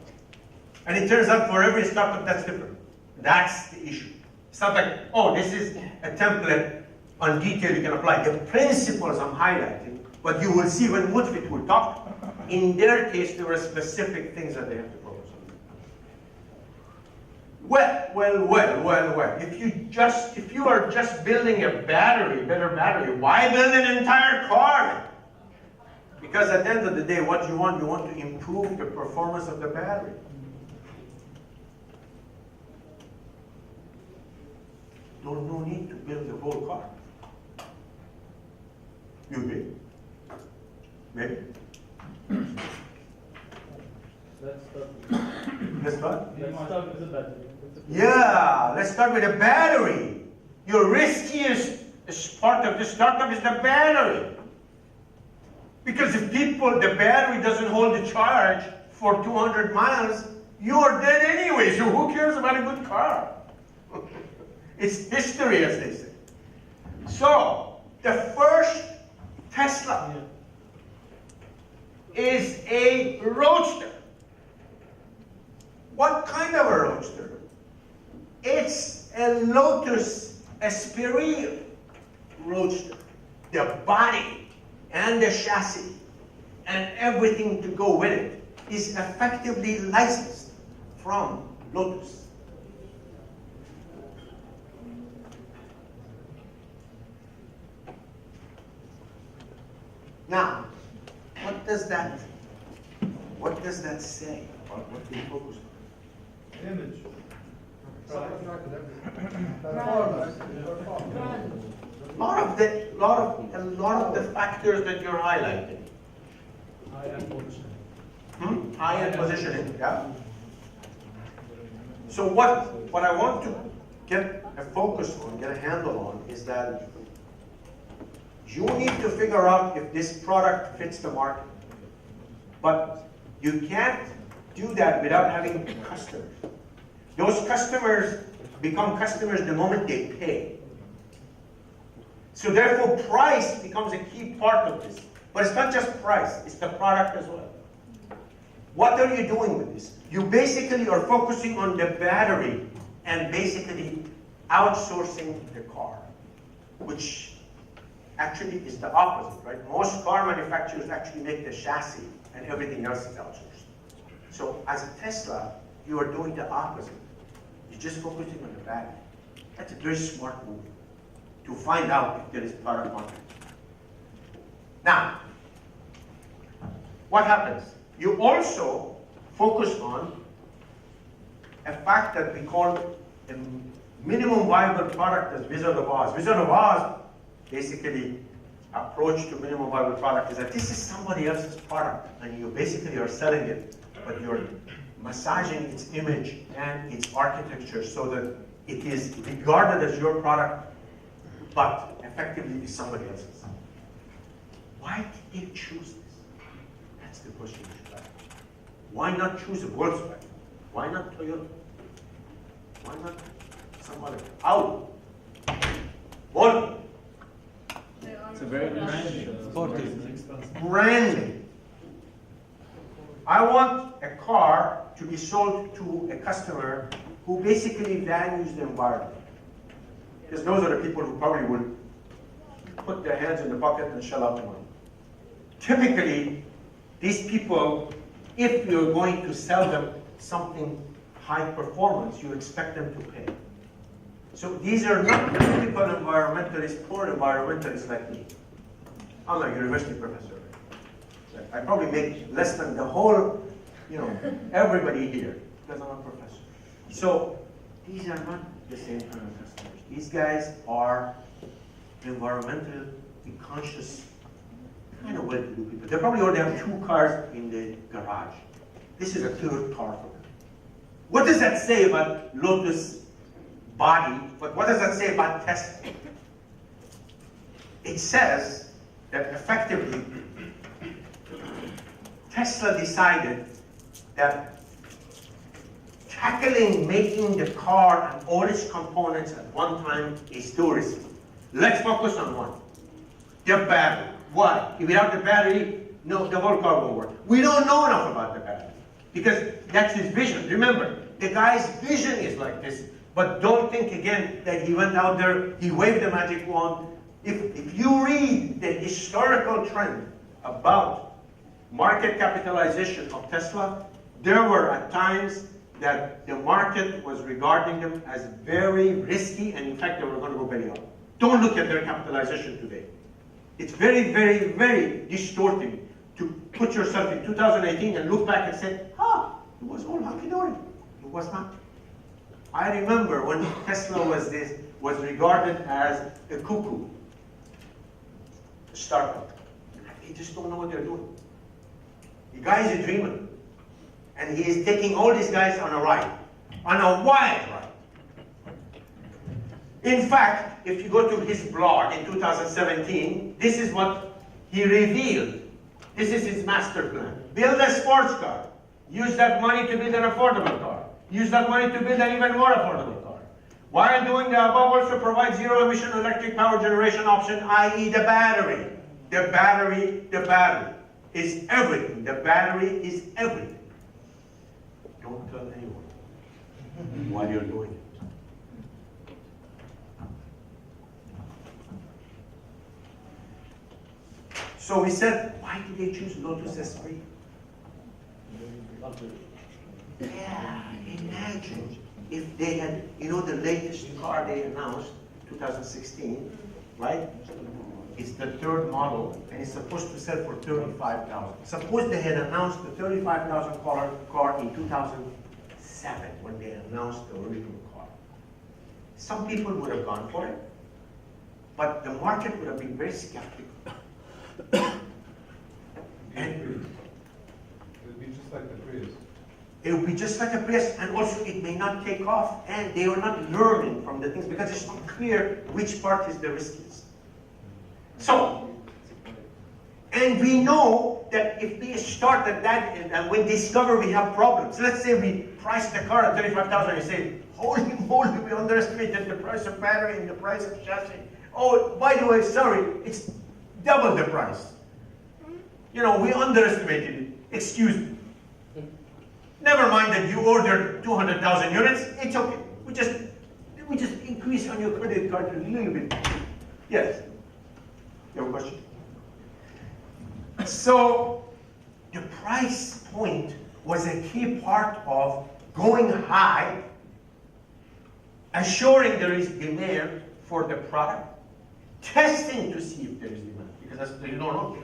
And it turns out for every startup that's different. That's the issue. It's not like, oh, this is a template on detail you can apply. The principles I'm highlighting, but you will see when Mutfit will talk, in their case, there were specific things that they have to focus on. Well. If you are just building a better battery, why build an entire car? Because at the end of the day, what you want to improve the performance of the battery. No need to build the whole car. You agree? Maybe? Let's start. Let's start? Let's start with the battery. Yeah, let's start with the battery. Your riskiest part of the startup is the battery. Because if the battery doesn't hold the charge for 200 miles, you're dead anyway, so who cares about a good car? It's history, as they say. So, the first Tesla is a roadster. What kind of a roadster? It's a Lotus Esprit roadster. The body and the chassis and everything to go with it is effectively licensed from Lotus. Now, what does that say? What do you focus on? Image. A lot of the factors that you're highlighting. High-end positioning. High-end positioning, yeah. So what I want to get a focus on, get a handle on, is that you need to figure out if this product fits the market. But you can't do that without having customers. Those customers become customers the moment they pay. So therefore, price becomes a key part of this. But it's not just price, it's the product as well. What are you doing with this? You basically are focusing on the battery and basically outsourcing the car, which actually is the opposite, right? Most car manufacturers actually make the chassis and everything else is outsourced. So as a Tesla, you are doing the opposite. You're just focusing on the battery. That's a very smart move to find out if there is product market. Now, what happens? You also focus on a fact that we call a minimum viable product as Wizard of Oz. Wizard of Oz basically approach to minimum viable product is that this is somebody else's product and you basically are selling it, but you're massaging its image and its architecture so that it is regarded as your product, but effectively is somebody else's. Why did they choose this? That's the question you should ask. Why not choose a Volkswagen? Why not Toyota? Why not some other? Audi? Volvo? It's a very nice branding. I want a car to be sold to a customer who basically values the environment. Because those are the people who probably would put their hands in the pocket and shell out the money. Typically, these people, if you're going to sell them something high performance, you expect them to pay. So these are not typical environmentalists, poor environmentalists like me. I'm a university professor. I probably make less than the whole, everybody here, because I'm a professor. So these are not the same kind of customers. These guys are environmentally conscious, kind of well-to-do people. They probably already have 2 cars in the garage. This is a 3rd car for them. What does that say about Lotus body, but what does that say about Tesla? It says that effectively, Tesla decided that tackling making the car and all its components at one time is too risky. Let's focus on one. The battery. Why? Without the battery, no, the whole car won't work. We don't know enough about the battery because that's his vision. Remember, the guy's vision is like this. But don't think again that he went out there, he waved the magic wand. If you read the historical trend about market capitalization of Tesla, there were at times that the market was regarding them as very risky, and in fact they were going to go belly up. Don't look at their capitalization today. It's very, very, very distorting to put yourself in 2018 and look back and say, it was all hunky-dory. It was not. I remember when Tesla was regarded as a cuckoo, a startup. They just don't know what they're doing. The guy is a dreamer. And he is taking all these guys on a ride, on a wild ride. In fact, if you go to his blog in 2017, this is what he revealed. This is his master plan. Build a sports car. Use that money to build an affordable car. Use that money to build an even more affordable car. While doing the above, also provide zero-emission electric power generation option, i.e. the battery. The battery is everything. The battery is everything. Don't tell anyone while you're doing it. So we said, why did they choose Lotus S3? Yeah, imagine if they had, the latest car they announced, 2016, right? It's the third model, and it's supposed to sell for $35,000. Suppose they had announced the $35,000 car in 2007 when they announced the original car. Some people would have gone for it, but the market would have been very skeptical. And it would be just like the Prius. It would be just like a Prius, and also it may not take off, and they are not learning from the things because it's not clear which part is the riskiest. So, and we know that if we start at that, and we discover we have problems, let's say we price the car at $35,000 and say, holy moly, we underestimated the price of battery and the price of chassis. Oh, by the way, sorry, it's double the price. We underestimated it. Excuse me. Never mind that you ordered 200,000 units. It's okay. We just increase on your credit card a little bit. Yes. You have a question? So the price point was a key part of going high, assuring there is demand for the product, testing to see if there is demand, because you don't know.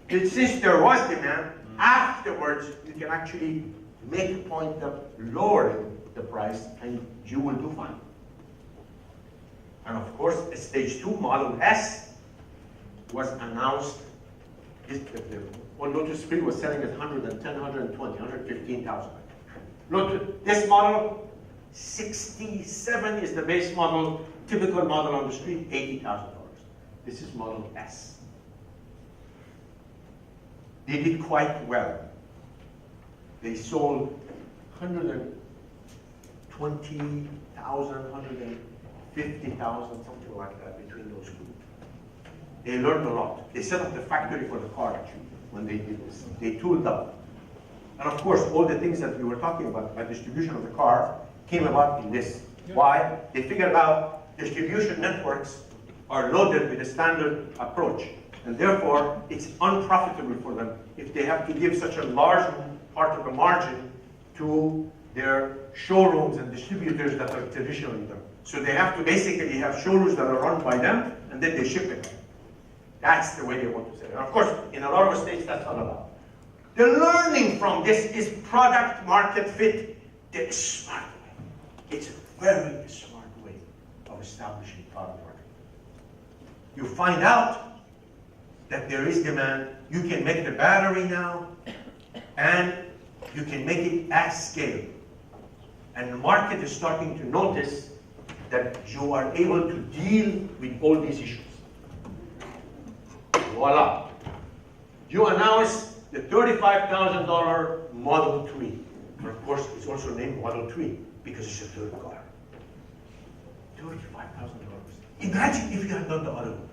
Since there was demand, afterwards you can actually make a point of lowering the price and you will do fine. And of course, the Stage 2 Model S was announced. Lotus 3 was selling at 110, 120, 115,000. Look, this model, 67 is the base model, typical model on the street, $80,000. This is Model S. They did quite well. They sold 120,000, 150,000, something like that between those two. They learned a lot. They set up the factory for the car actually when they did this. They tooled up. And of course, all the things that we were talking about distribution of the car came about in this. Why? They figured out distribution networks are loaded with a standard approach. And therefore, it's unprofitable for them if they have to give such a large part of the margin to their showrooms and distributors that are traditionally done. So they have to basically have showrooms that are run by them, and then they ship it. That's the way they want to say it. And of course, in a lot of states, that's not allowed. The learning from this is product market fit the smart way. It's a very smart way of establishing product market. You find out that there is demand, you can make the battery now, and you can make it at scale. And the market is starting to notice that you are able to deal with all these issues. Voila. You announce the $35,000 Model 3. And of course, it's also named Model 3 because it's a third car. $35,000. Imagine if you had done the other one.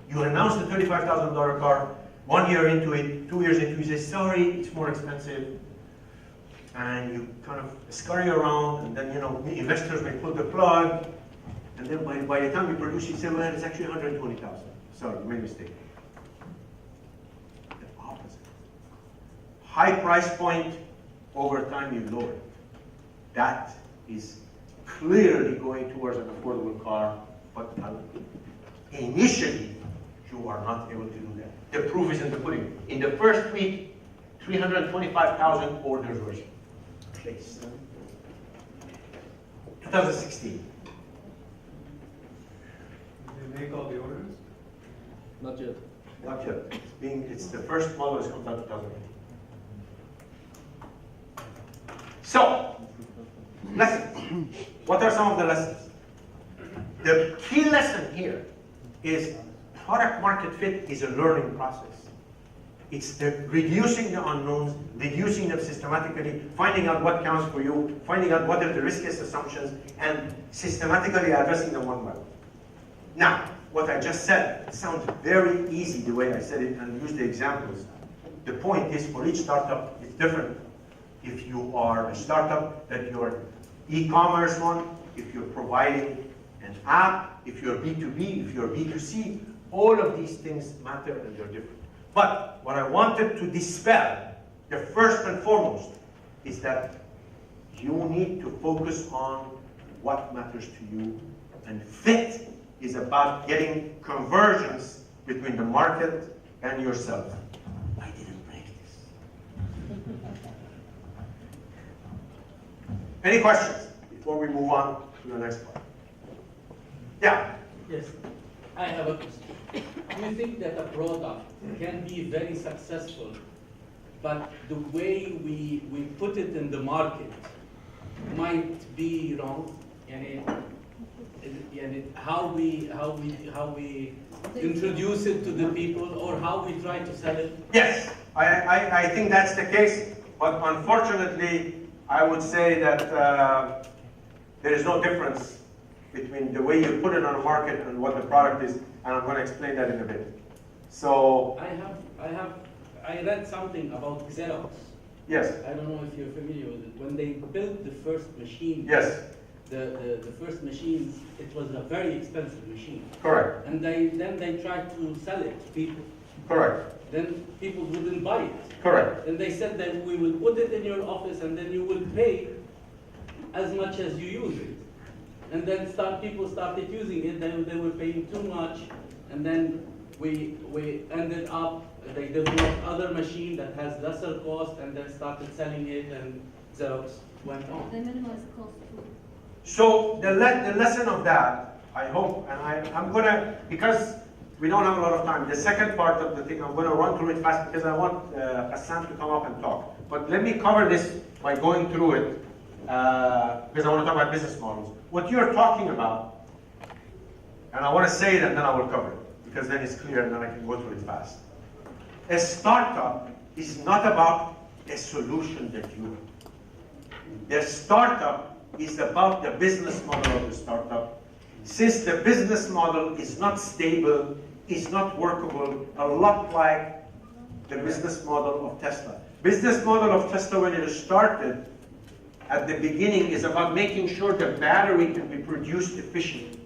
You announce the $35,000 car, 1 year into it, 2 years into it, you say, sorry, it's more expensive. And you kind of scurry around, and then, investors may pull the plug, and then by the time you produce it, you say, well, it's actually 120,000. Sorry, you made a mistake. The opposite. High price point, over time you lower it. That is clearly going towards an affordable car, but initially, you are not able to do that. The proof is in the pudding. In the first week, 325,000 orders were placed. 2016. Did they make all the orders? Not yet. Not yet. It's the first model is comes out 2018. So, lessons. What are some of the lessons? The key lesson here is product market fit is a learning process. It's reducing the unknowns, reducing them systematically, finding out what counts for you, finding out what are the riskiest assumptions, and systematically addressing them one by one. Now, what I just said, it sounds very easy the way I said it and use the examples. The point is for each startup, it's different. If you are a startup that you're e-commerce one, if you're providing an app, if you're B2B, if you're B2C, all of these things matter and they're different. But what I wanted to dispel, the first and foremost, is that you need to focus on what matters to you, and fit is about getting convergence between the market and yourself. I didn't break this. Any questions before we move on to the next part? Yeah. Yes, I have a question. Do you think that a product can be very successful, but the way we put it in the market might be wrong? And how we introduce it to the people, or how we try to sell it? Yes, I think that's the case, but unfortunately, I would say that there is no difference between the way you put it on the market and what the product is, and I'm going to explain that in a bit. So I read something about Xerox. Yes. I don't know if you're familiar with it. When they built the first machine. Yes. The first machines, it was a very expensive machine. Correct. And then they tried to sell it to people. Correct. Then people wouldn't buy it. Correct. And they said that we will put it in your office and then you will pay as much as you use it. And then people started using it, they were paying too much, and then we ended up, they developed other machine that has lesser cost and then started selling it, and Xerox went on. They minimize the cost too. So the lesson of that, I hope, and I'm going to, because we don't have a lot of time, the second part of the thing, I'm going to run through it fast because I want Hassan to come up and talk. But let me cover this by going through it, because I want to talk about business models. What you're talking about, and I want to say it and then I will cover it, because then it's clear and then I can go through it fast. A startup is not about a solution that you have. The startup is about the business model of the startup. Since the business model is not stable, is not workable, a lot like the business model of Tesla. Business model of Tesla when it started, at the beginning, is about making sure the battery can be produced efficiently.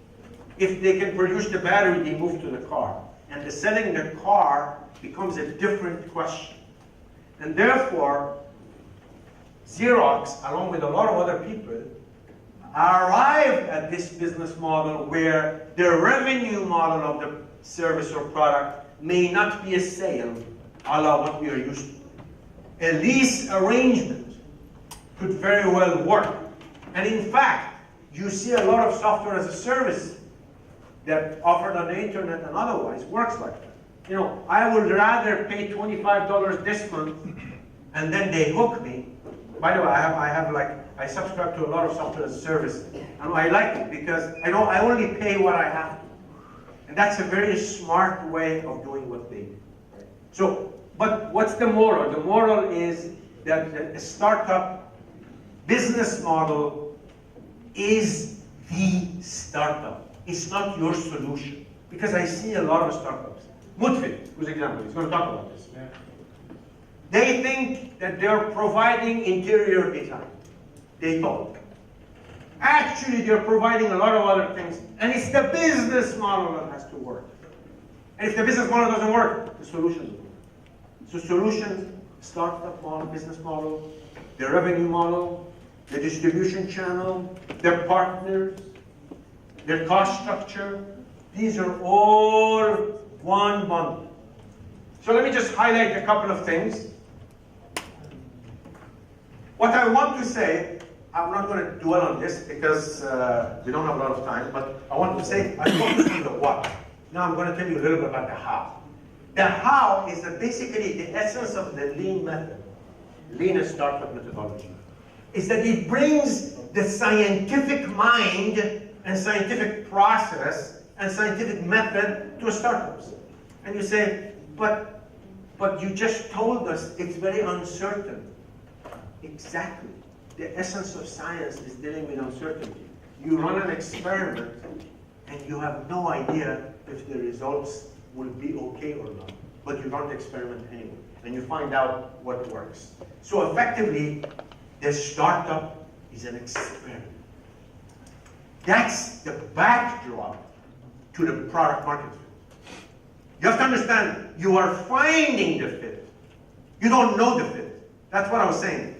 If they can produce the battery, they move to the car. And the selling the car becomes a different question. And therefore, Xerox, along with a lot of other people, arrived at this business model where the revenue model of the service or product may not be a sale, a la what we are used to. A lease arrangement could very well work. And in fact, you see a lot of software as a service that offered on the internet and otherwise works like that. You know, I would rather pay $25 this month and then they hook me By the way, I subscribe to a lot of software as a service, and I like it because I know I only pay what I have to. And that's a very smart way of doing what they do. Right? So, but what's the moral? The moral is that a startup business model is the startup. It's not your solution. Because I see a lot of startups. Mutfit, who's example, he's going to talk about this. Yeah. They think that they're providing interior design. They don't. Actually, they're providing a lot of other things, and it's the business model that has to work. And if the business model doesn't work, the solutions will work. So solutions, startup model, business model, the revenue model, the distribution channel, their partners, their cost structure, these are all one bundle. So let me just highlight a couple of things. What I want to say, I'm not going to dwell on this because we don't have a lot of time, but I want to say, I focus on the what. Now I'm going to tell you a little bit about the how. The how is basically the essence of the lean method, lean startup methodology, is that it brings the scientific mind and scientific process and scientific method to startups. And you say, but you just told us it's very uncertain. Exactly. The essence of science is dealing with uncertainty. You run an experiment and you have no idea if the results will be okay or not. But you run the experiment anyway, and you find out what works. So effectively, the startup is an experiment. That's the backdrop to the product market fit. You have to understand, you are finding the fit. You don't know the fit. That's what I was saying.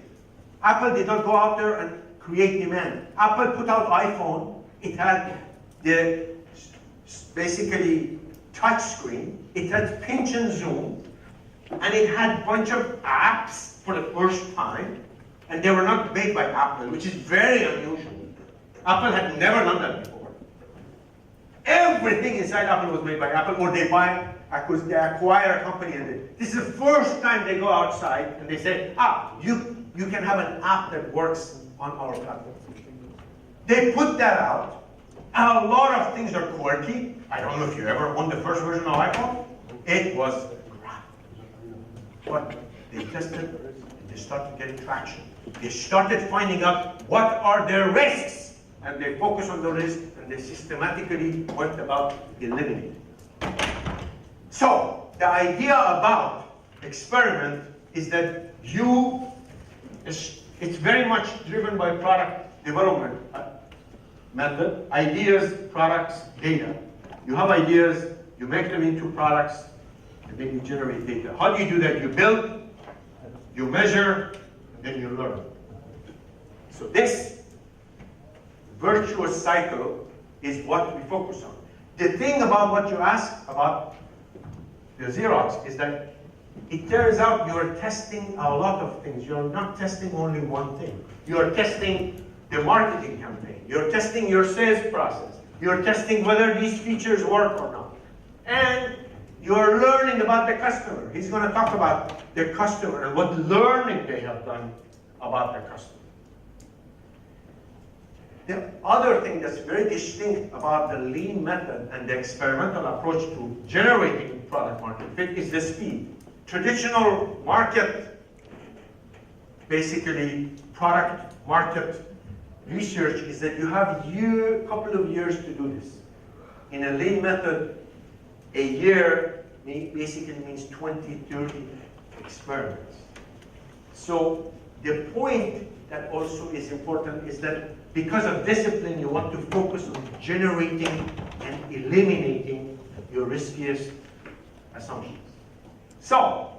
Apple did not go out there and create demand. Apple put out iPhone. It had the basically touch screen. It had pinch and zoom. And it had a bunch of apps for the first time. And they were not made by Apple, which is very unusual. Apple had never done that before. Everything inside Apple was made by Apple, or they acquire a company. And this is the first time they go outside and they say, you can have an app that works on our platform. They put that out. A lot of things are quirky. I don't know if you ever owned the first version of iPhone. It was crap. But they tested and they started getting traction. They started finding out what are their risks. And they focused on the risks and they systematically went about eliminating. So the idea about experiment is that it's very much driven by product development method, ideas, products, data. You have ideas, you make them into products, and then you generate data. How do you do that? You build, you measure, and then you learn. So this virtuous cycle is what we focus on. The thing about what you asked about the Xerox is that it turns out you're testing a lot of things. You're not testing only one thing. You're testing the marketing campaign. You're testing your sales process. You're testing whether these features work or not. And you're learning about the customer. He's going to talk about the customer and what learning they have done about the customer. The other thing that's very distinct about the lean method and the experimental approach to generating product market fit is the speed. Traditional market, basically product market research is that you have a couple of years to do this. In a lean method, a year basically means 20, 30 experiments. So the point that also is important is that because of discipline, you want to focus on generating and eliminating your riskiest assumptions. So,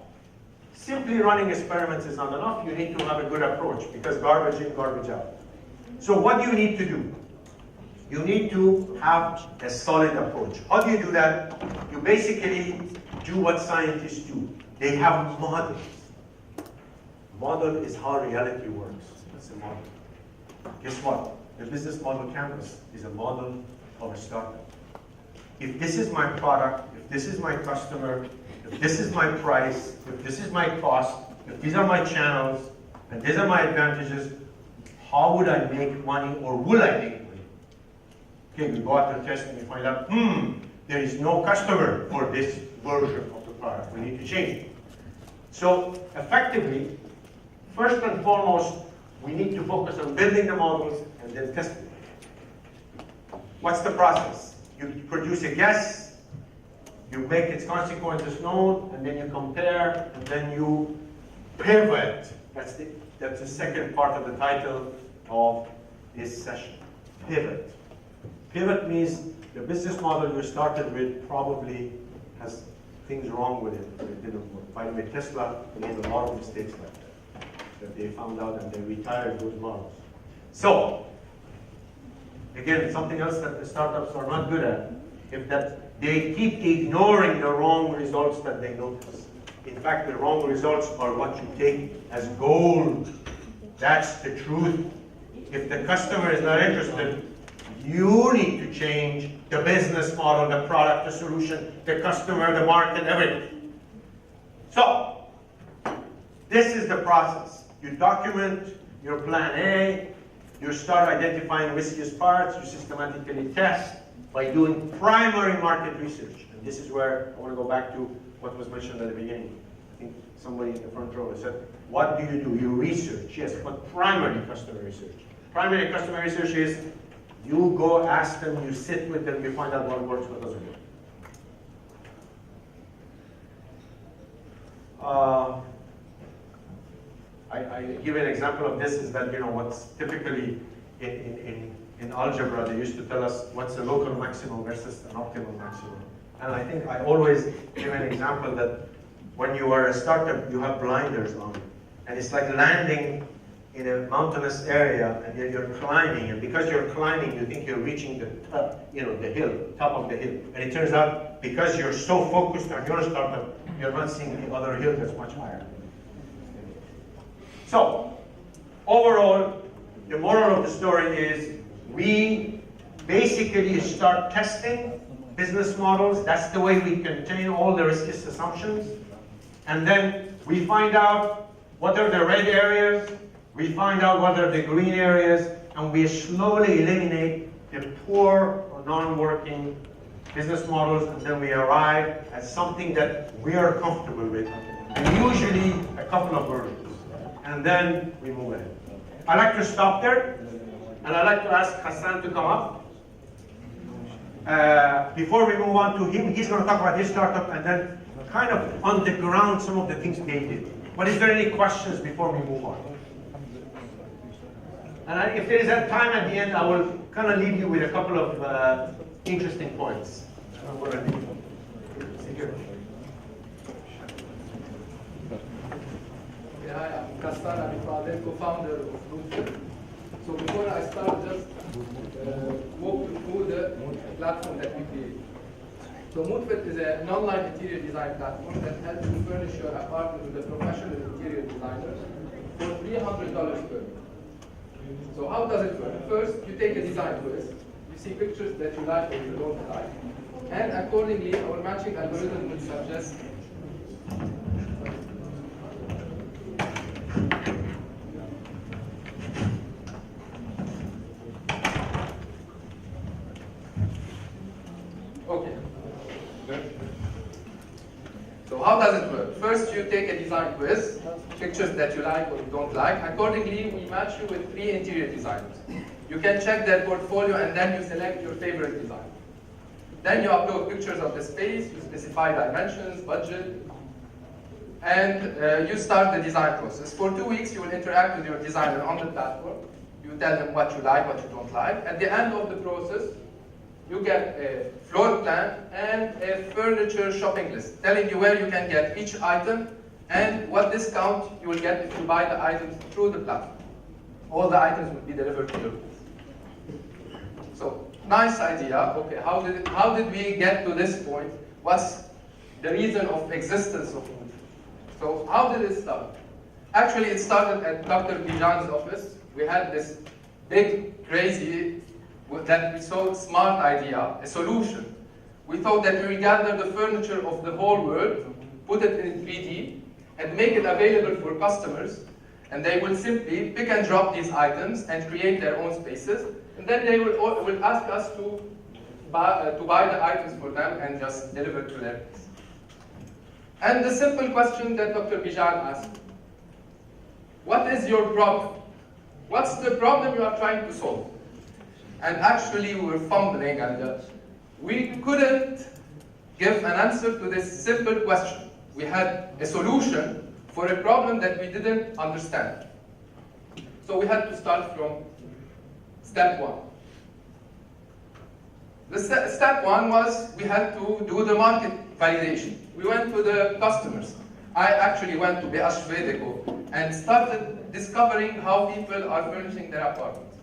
simply running experiments is not enough. You need to have a good approach because garbage in, garbage out. So what do you need to do? You need to have a solid approach. How do you do that? You basically do what scientists do. They have models. Model is how reality works. That's a model. Guess what? The business model canvas is a model of a startup. If this is my product, if this is my customer, if this is my price, if this is my cost, if these are my channels, And these are my advantages. How would I make money, or will I make money? Okay, we go out and test and we find out, there is no customer for this version of the product. We need to change it. So effectively, first and foremost, we need to focus on building the models and then testing. What's the process? You produce a guess, you make its consequences known, and then you compare, and then you pivot. That's the second part of the title of this session. Pivot. Pivot means the business model you started with probably has things wrong with it. It didn't work. By the way, Tesla made a lot of mistakes like that they found out, and they retired those models. So, again, something else that the startups are not good at, if that they keep ignoring the wrong results that they notice. In fact, the wrong results are what you take as gold. That's the truth. If the customer is not interested, you need to change the business model, the product, the solution, the customer, the market, everything. So, this is the process. You document your plan A, you start identifying riskiest parts, you systematically test by doing primary market research. And this is where I want to go back to what was mentioned at the beginning. I think somebody in the front row said, what do? You research. Yes, but primary customer research. Primary customer research is you go ask them, you sit with them, you find out what works, what doesn't work. I give an example of this is that, what's typically in algebra, they used to tell us what's the local maximum versus an optimal maximum. And I think I always give an example that when you are a startup, you have blinders on. And it's like landing in a mountainous area, and then you're climbing, and because you're climbing, you think you're reaching the top, the hill, top of the hill. And it turns out, because you're so focused on your startup, you're not seeing the other hill that's much higher. So, overall, the moral of the story is, we basically start testing business models. That's the way we contain all the riskiest assumptions. And then we find out what are the red areas, we find out what are the green areas, and we slowly eliminate the poor or non-working business models, and then we arrive at something that we are comfortable with, and usually a couple of versions. And then we move ahead. I'd like to stop there, and I'd like to ask Hassan to come up. Before we move on to him, he's going to talk about his startup, and then kind of on the ground some of the things they did. But is there any questions before we move on? And if there is a time at the end, I will kind of leave you with a couple of interesting points. I'm going to leave you. Hi, I'm Kastan Abifadeh, co-founder of Moat. So before I start, just walk through the platform that we created. So Moat is an online interior design platform that helps you furnish your apartment with a professional interior designer for $300 per month. So how does it work? First, you take a design quiz. You see pictures that you like or you don't like. And accordingly, our matching algorithm will suggest So how does it work? First, you take a design quiz, pictures that you like or you don't like. Accordingly, we match you with 3 interior designers. You can check their portfolio and then you select your favorite design. Then you upload pictures of the space, you specify dimensions, budget, and you start the design process. For 2 weeks, you will interact with your designer on the platform. You tell them what you like, what you don't like. At the end of the process, you get a floor plan and a furniture shopping list telling you where you can get each item and what discount you will get if you buy the items through the platform. All the items will be delivered to your place. So, nice idea. Okay, how did we get to this point? What's the reason of existence of Moat? So, how did it start? Actually, it started at Dr. Bijan's office. We had this big, crazy, that we saw smart idea, a solution. We thought that we will gather the furniture of the whole world, put it in 3D, and make it available for customers, And they will simply pick and drop these items and create their own spaces. And then they will ask us to buy the items for them and just deliver to their place. And the simple question that Dr. Bijan asked, what is your problem? What's the problem you are trying to solve? And actually we were fumbling and we couldn't give an answer to this simple question. We had a solution for a problem that we didn't understand. So we had to start from step one. Step one was we had to do the market validation. We went to the customers. I actually went to Beirut and started discovering how people are furnishing their apartments.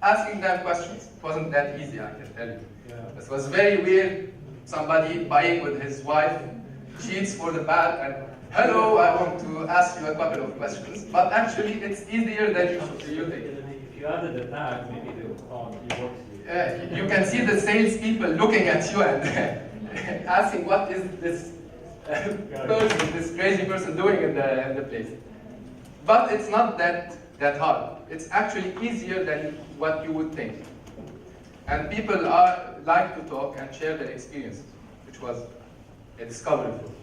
Asking them questions. It wasn't that easy, I can tell you. This was very weird. Somebody buying with his wife, sheets for the bath, and hello, I want to ask you a couple of questions. But actually, it's easier than you think. If you added the tag, maybe they would thought you worked here. You can see the salespeople looking at you and asking what is this person, this crazy person doing in the place. But it's not that hard. It's actually easier than what you would think. And people like to talk and share their experiences, which was a discovery for me.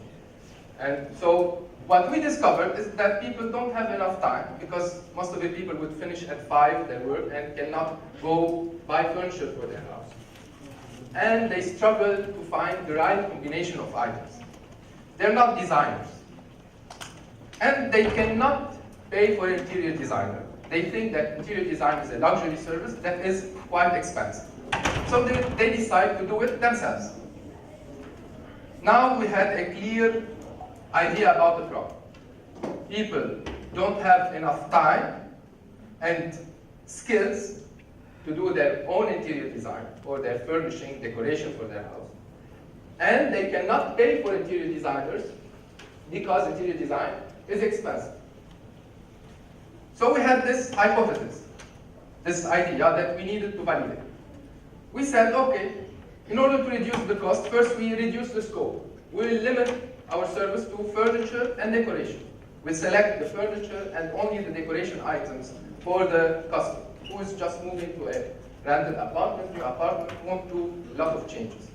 And so what we discovered is that people don't have enough time because most of the people would finish at 5 their work and cannot go buy furniture for their house. And they struggle to find the right combination of items. They're not designers. And they cannot pay for an interior designer. They think that interior design is a luxury service that is quite expensive. So they decide to do it themselves. Now we had a clear idea about the problem. People don't have enough time and skills to do their own interior design or their furnishing, decoration for their house. And they cannot pay for interior designers because interior design is expensive. So we had this hypothesis, this idea that we needed to validate. We said, okay, in order to reduce the cost, first we reduce the scope. We will limit our service to furniture and decoration. We select the furniture and only the decoration items for the customer who is just moving to a rented apartment, new apartment, won't do a lot of changes.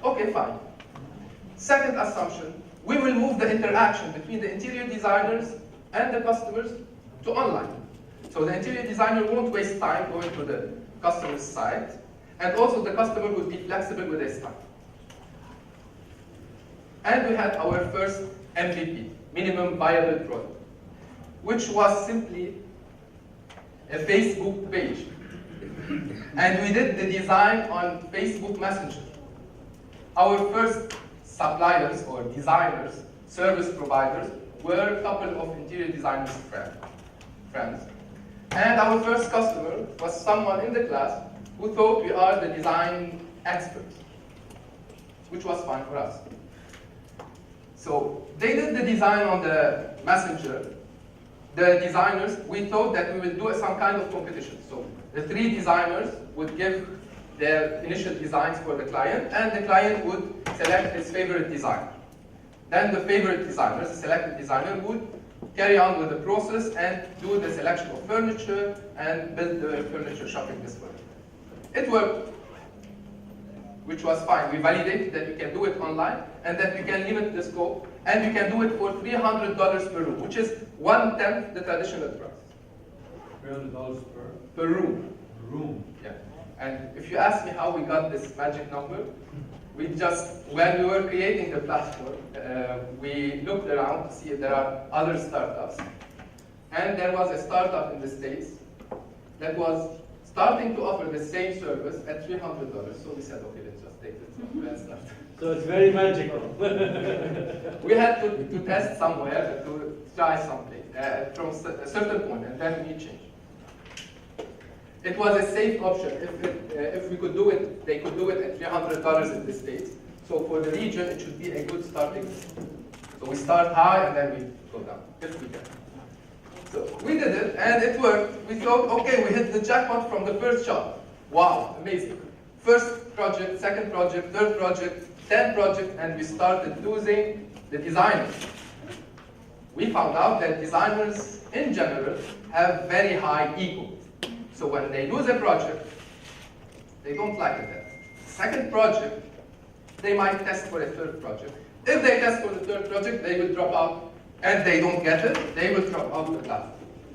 Okay, fine. Second assumption, we will move the interaction between the interior designers and the customers to online. So the interior designer won't waste time going to the customer's site, and also the customer would be flexible with his time. And we had our first MVP, minimum viable product, which was simply a Facebook page. And we did the design on Facebook Messenger. Our first suppliers or designers, service providers, were a couple of interior designers' friends. And our first customer was someone in the class who thought we are the design experts, which was fine for us. So they did the design on the Messenger. The designers, we thought that we will do some kind of competition. So the 3 designers would give their initial designs for the client, and the client would select his favorite design. Then the favorite designer, the selected designer, would carry on with the process and do the selection of furniture and build the furniture shopping list for it. It worked, which was fine. We validated that we can do it online and that we can limit the scope, and we can do it for $300 per room, which is 1/10 the traditional price. $300 per room. Room. Yeah. And if you ask me how we got this magic number, when we were creating the platform, we looked around to see if there are other startups. And there was a startup in the States that was starting to offer the same service at $300. So we said, okay, let's just take this. Let's start. So it's very magical. We had to test somewhere to try something from a certain point, and then we changed. It was a safe option. If we could do it, they could do it at $300 in the States. So for the region, it should be a good starting point. So we start high and then we go down, if we can. So we did it, and it worked. We thought, okay, we hit the jackpot from the first shot. Wow, amazing. First project, second project, third project, 10 projects, and we started losing the designers. we found out that designers in general have very high ego. So when they lose a project, they don't like it. Second project, they might test for a third project. If they test for the third project, they will drop out, and they don't get it, they will drop out the class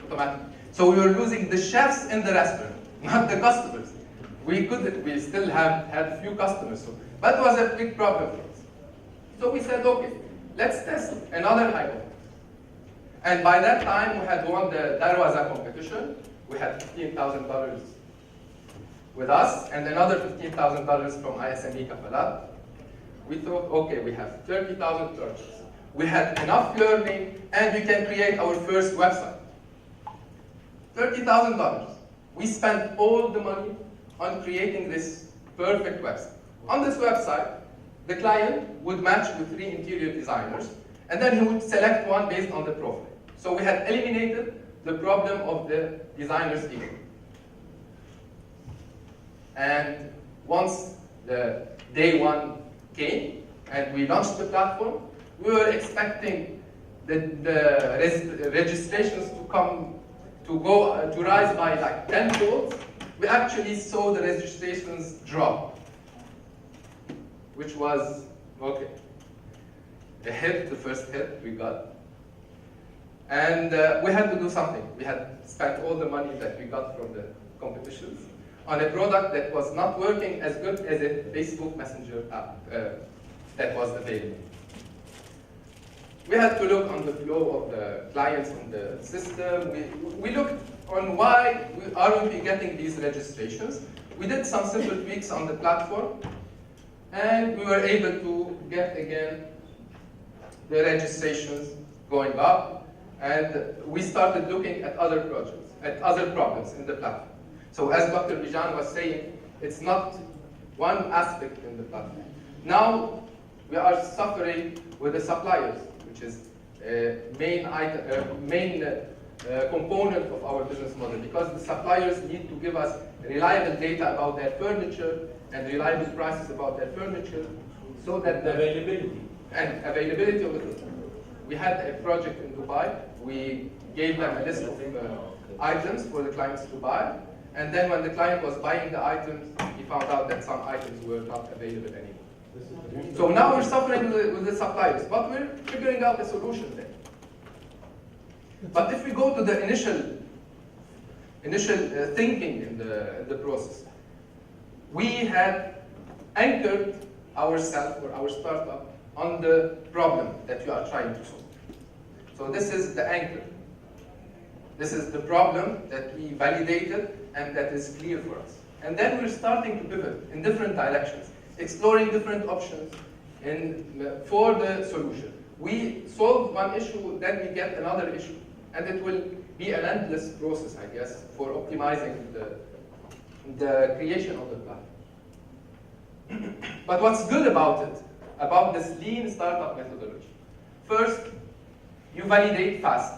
automatically. So we were losing the chefs in the restaurant, not the customers. We still had a few customers, so that was a big problem for us. So we said, okay, let's test another hypothesis. And by that time, we had won the Darwazah competition. We had $15,000 with us, and another $15,000 from ISME Kafalat. We thought, okay, we have 30,000 purchases. We had enough learning, and we can create our first website. $30,000. We spent all the money on creating this perfect website. On this website, the client would match with 3 interior designers, and then he would select one based on the profile. So we had eliminated the problem of the designer's ego. And once the day one came and we launched the platform, we were expecting the registrations to rise by like 10-fold. We actually saw the registrations drop, which was okay. A hit, the first hit we got. And we had to do something. We had spent all the money that we got from the competitions on a product that was not working as good as a Facebook Messenger app that was available. We had to look on the flow of the clients in the system. We looked on why aren't we getting these registrations. We did some simple tweaks on the platform, and we were able to get again the registrations going up. And we started looking at other projects, at other problems in the platform. So as Dr. Bijan was saying, it's not one aspect in the platform. Now we are suffering with the suppliers, which is a main component of our business model, because the suppliers need to give us reliable data about their furniture and reliable prices about their furniture, so that the availability of the we had a project in Dubai. We gave them a list of items for the clients to buy, and then when the client was buying the items, he found out that some items were not available anymore. So now we're suffering with the suppliers, but we're figuring out a solution there. But if we go to the initial thinking in the process, we had anchored ourselves or our startup on the problem that you are trying to solve. So this is the anchor. This is the problem that we validated and that is clear for us. And then we're starting to pivot in different directions, exploring different options for the solution. We solve one issue, then we get another issue. And it will be an endless process, I guess, for optimizing the creation of the platform. But what's good about it, about this lean startup methodology? First, you validate fast,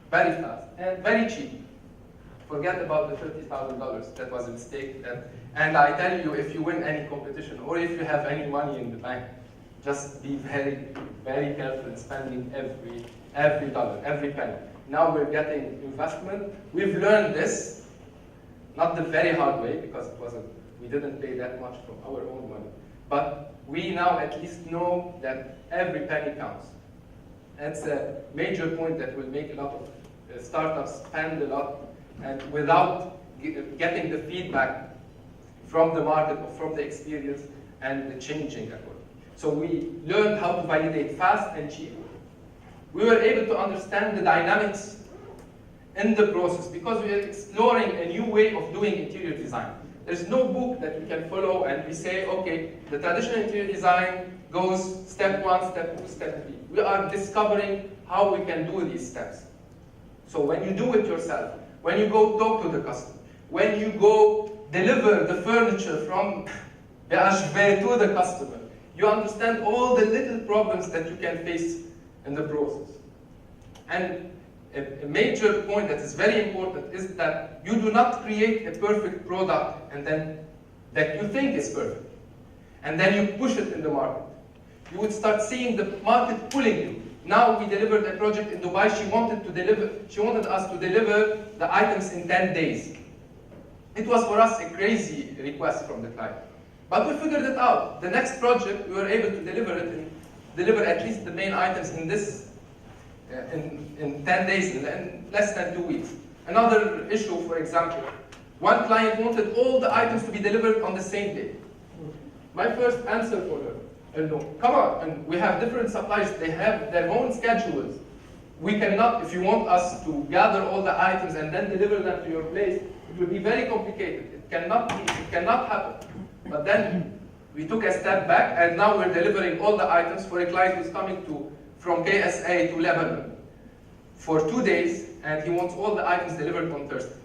very fast, and very cheap. Forget about the $30,000, that was a mistake. And I tell you, if you win any competition, or if you have any money in the bank, just be very, very careful in spending every dollar, every penny. Now we're getting investment. We've learned this, not the very hard way, because we didn't pay that much from our own money. But we now at least know that every penny counts. That's a major point that will make a lot of startups spend a lot, and without getting the feedback from the market or from the experience and the changing accordingly. So we learned how to validate fast and cheap. We were able to understand the dynamics in the process because we are exploring a new way of doing interior design. There's no book that we can follow and we say, okay, the traditional interior design goes step 1, step 2, step 3. We are discovering how we can do these steps. So when you do it yourself, when you go talk to the customer, when you go deliver the furniture from the HV to the customer, you understand all the little problems that you can face in the process. And a major point that is very important is that you do not create a perfect product and then that you think is perfect, and then you push it in the market. You would start seeing the market pulling you. Now we delivered a project in Dubai. She wanted us to deliver the items in 10 days. It was for us a crazy request from the client. But we figured it out. The next project, we were able to deliver at least the main items in this, in 10 days, in less than 2 weeks. Another issue, for example, one client wanted all the items to be delivered on the same day. My first answer for her, no, come on, and we have different suppliers, they have their own schedules. We cannot, if you want us to gather all the items and then deliver them to your place, it will be very complicated. It cannot happen. But then we took a step back, and now we're delivering all the items for a client who's coming from KSA to Lebanon for 2 days, and he wants all the items delivered on Thursday.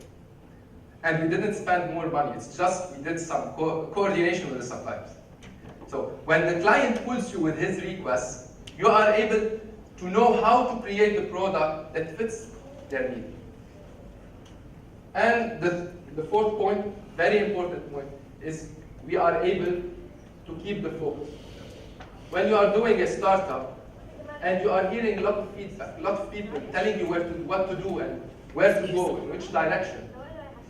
And we didn't spend more money. It's just we did some coordination with the suppliers. So when the client pulls you with his requests, you are able to know how to create the product that fits their need. And the fourth point, very important point, is we are able to keep the focus. When you are doing a startup and you are hearing a lot of feedback, a lot of people telling you what to do and where to go, in which direction,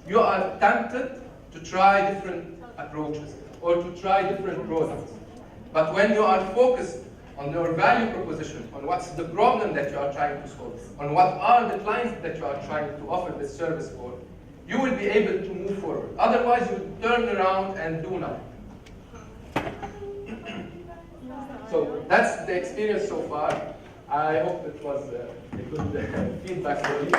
you are tempted to try different approaches or to try different products. But when you are focused on your value proposition, on what's the problem that you are trying to solve, on what are the clients that you are trying to offer this service for, you will be able to move forward. Otherwise, you turn around and do nothing. So that's the experience so far. I hope it was a good feedback for you.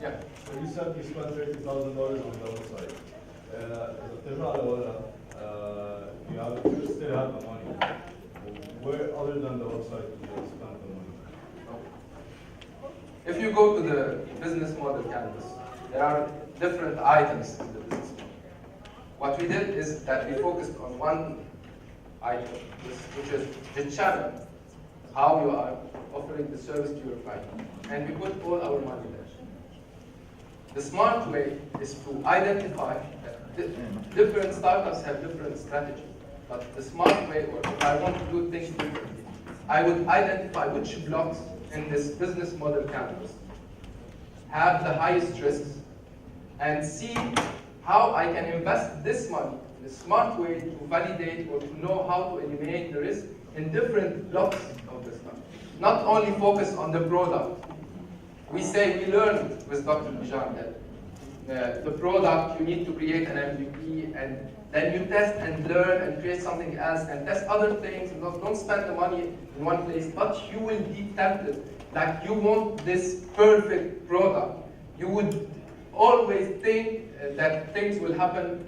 Yeah. So you said you spent $30,000 on the website. You still have the money. Where, other than the website, did you spend the money? If you go to the business model canvas, there are different items in the business model. What we did is that we focused on one item, which is the channel, how you are offering the service to your client. And we put all our money there. The smart way is to identify that different startups have different strategies. But the smart way, or if I want to do things differently, I would identify which blocks in this business model canvas have the highest risks and see how I can invest this money in a smart way to validate or to know how to eliminate the risk in different blocks of this money. Not only focus on the product. We learned with Dr. Bijan that the product, you need to create an MVP, and then you test and learn and create something else and test other things. Don't spend the money in one place, but you will be tempted. Like you want this perfect product. You would always think that things will happen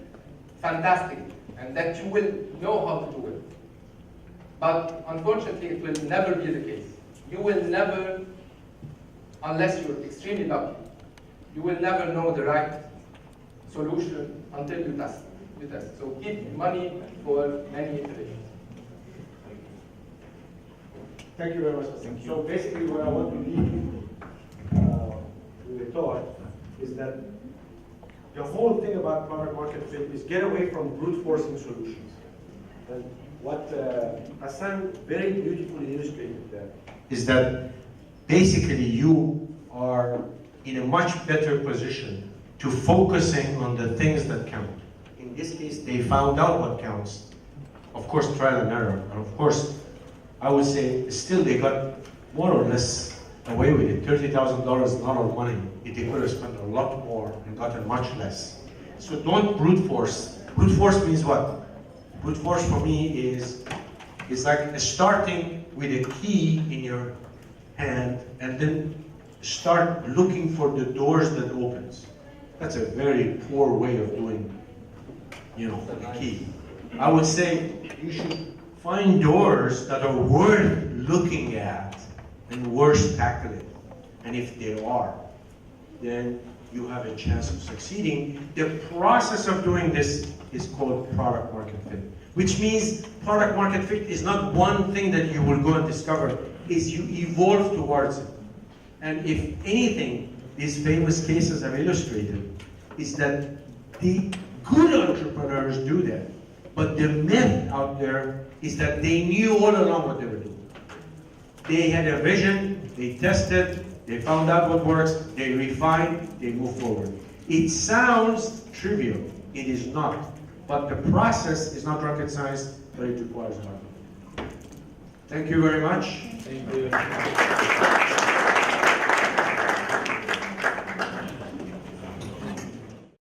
fantastically and that you will know how to do it. But unfortunately, it will never be the case. You will never, unless you're extremely lucky, you will never know the right solution until you test. So keep money for many iterations. Thank you very much. So basically what I want to leave with the thought is that the whole thing about product market fit is get away from brute forcing solutions. And what Hassan very beautifully illustrated there is that basically you are in a much better position to focusing on the things that count. In this case, they found out what counts. Of course, trial and error. And of course, I would say still they got more or less away with it. $30,000 is not a lot of money. If they could have spent a lot more and gotten much less. So don't brute force. Brute force means what? Brute force for me is like starting with a key in your hand and then start looking for the doors that opens. That's a very poor way of doing, the key. I would say you should find doors that are worth looking at and worth tackling. And if they are, then you have a chance of succeeding. The process of doing this is called product market fit, which means product market fit is not one thing that you will go and discover, is you evolve towards it. And if anything, these famous cases I've illustrated, is that the good entrepreneurs do that. But the myth out there is that they knew all along what they were doing. They had a vision, they tested, they found out what works, they refined, they moved forward. It sounds trivial, it is not. But the process is not rocket science, but it requires hard work. Thank you very much. Thank you.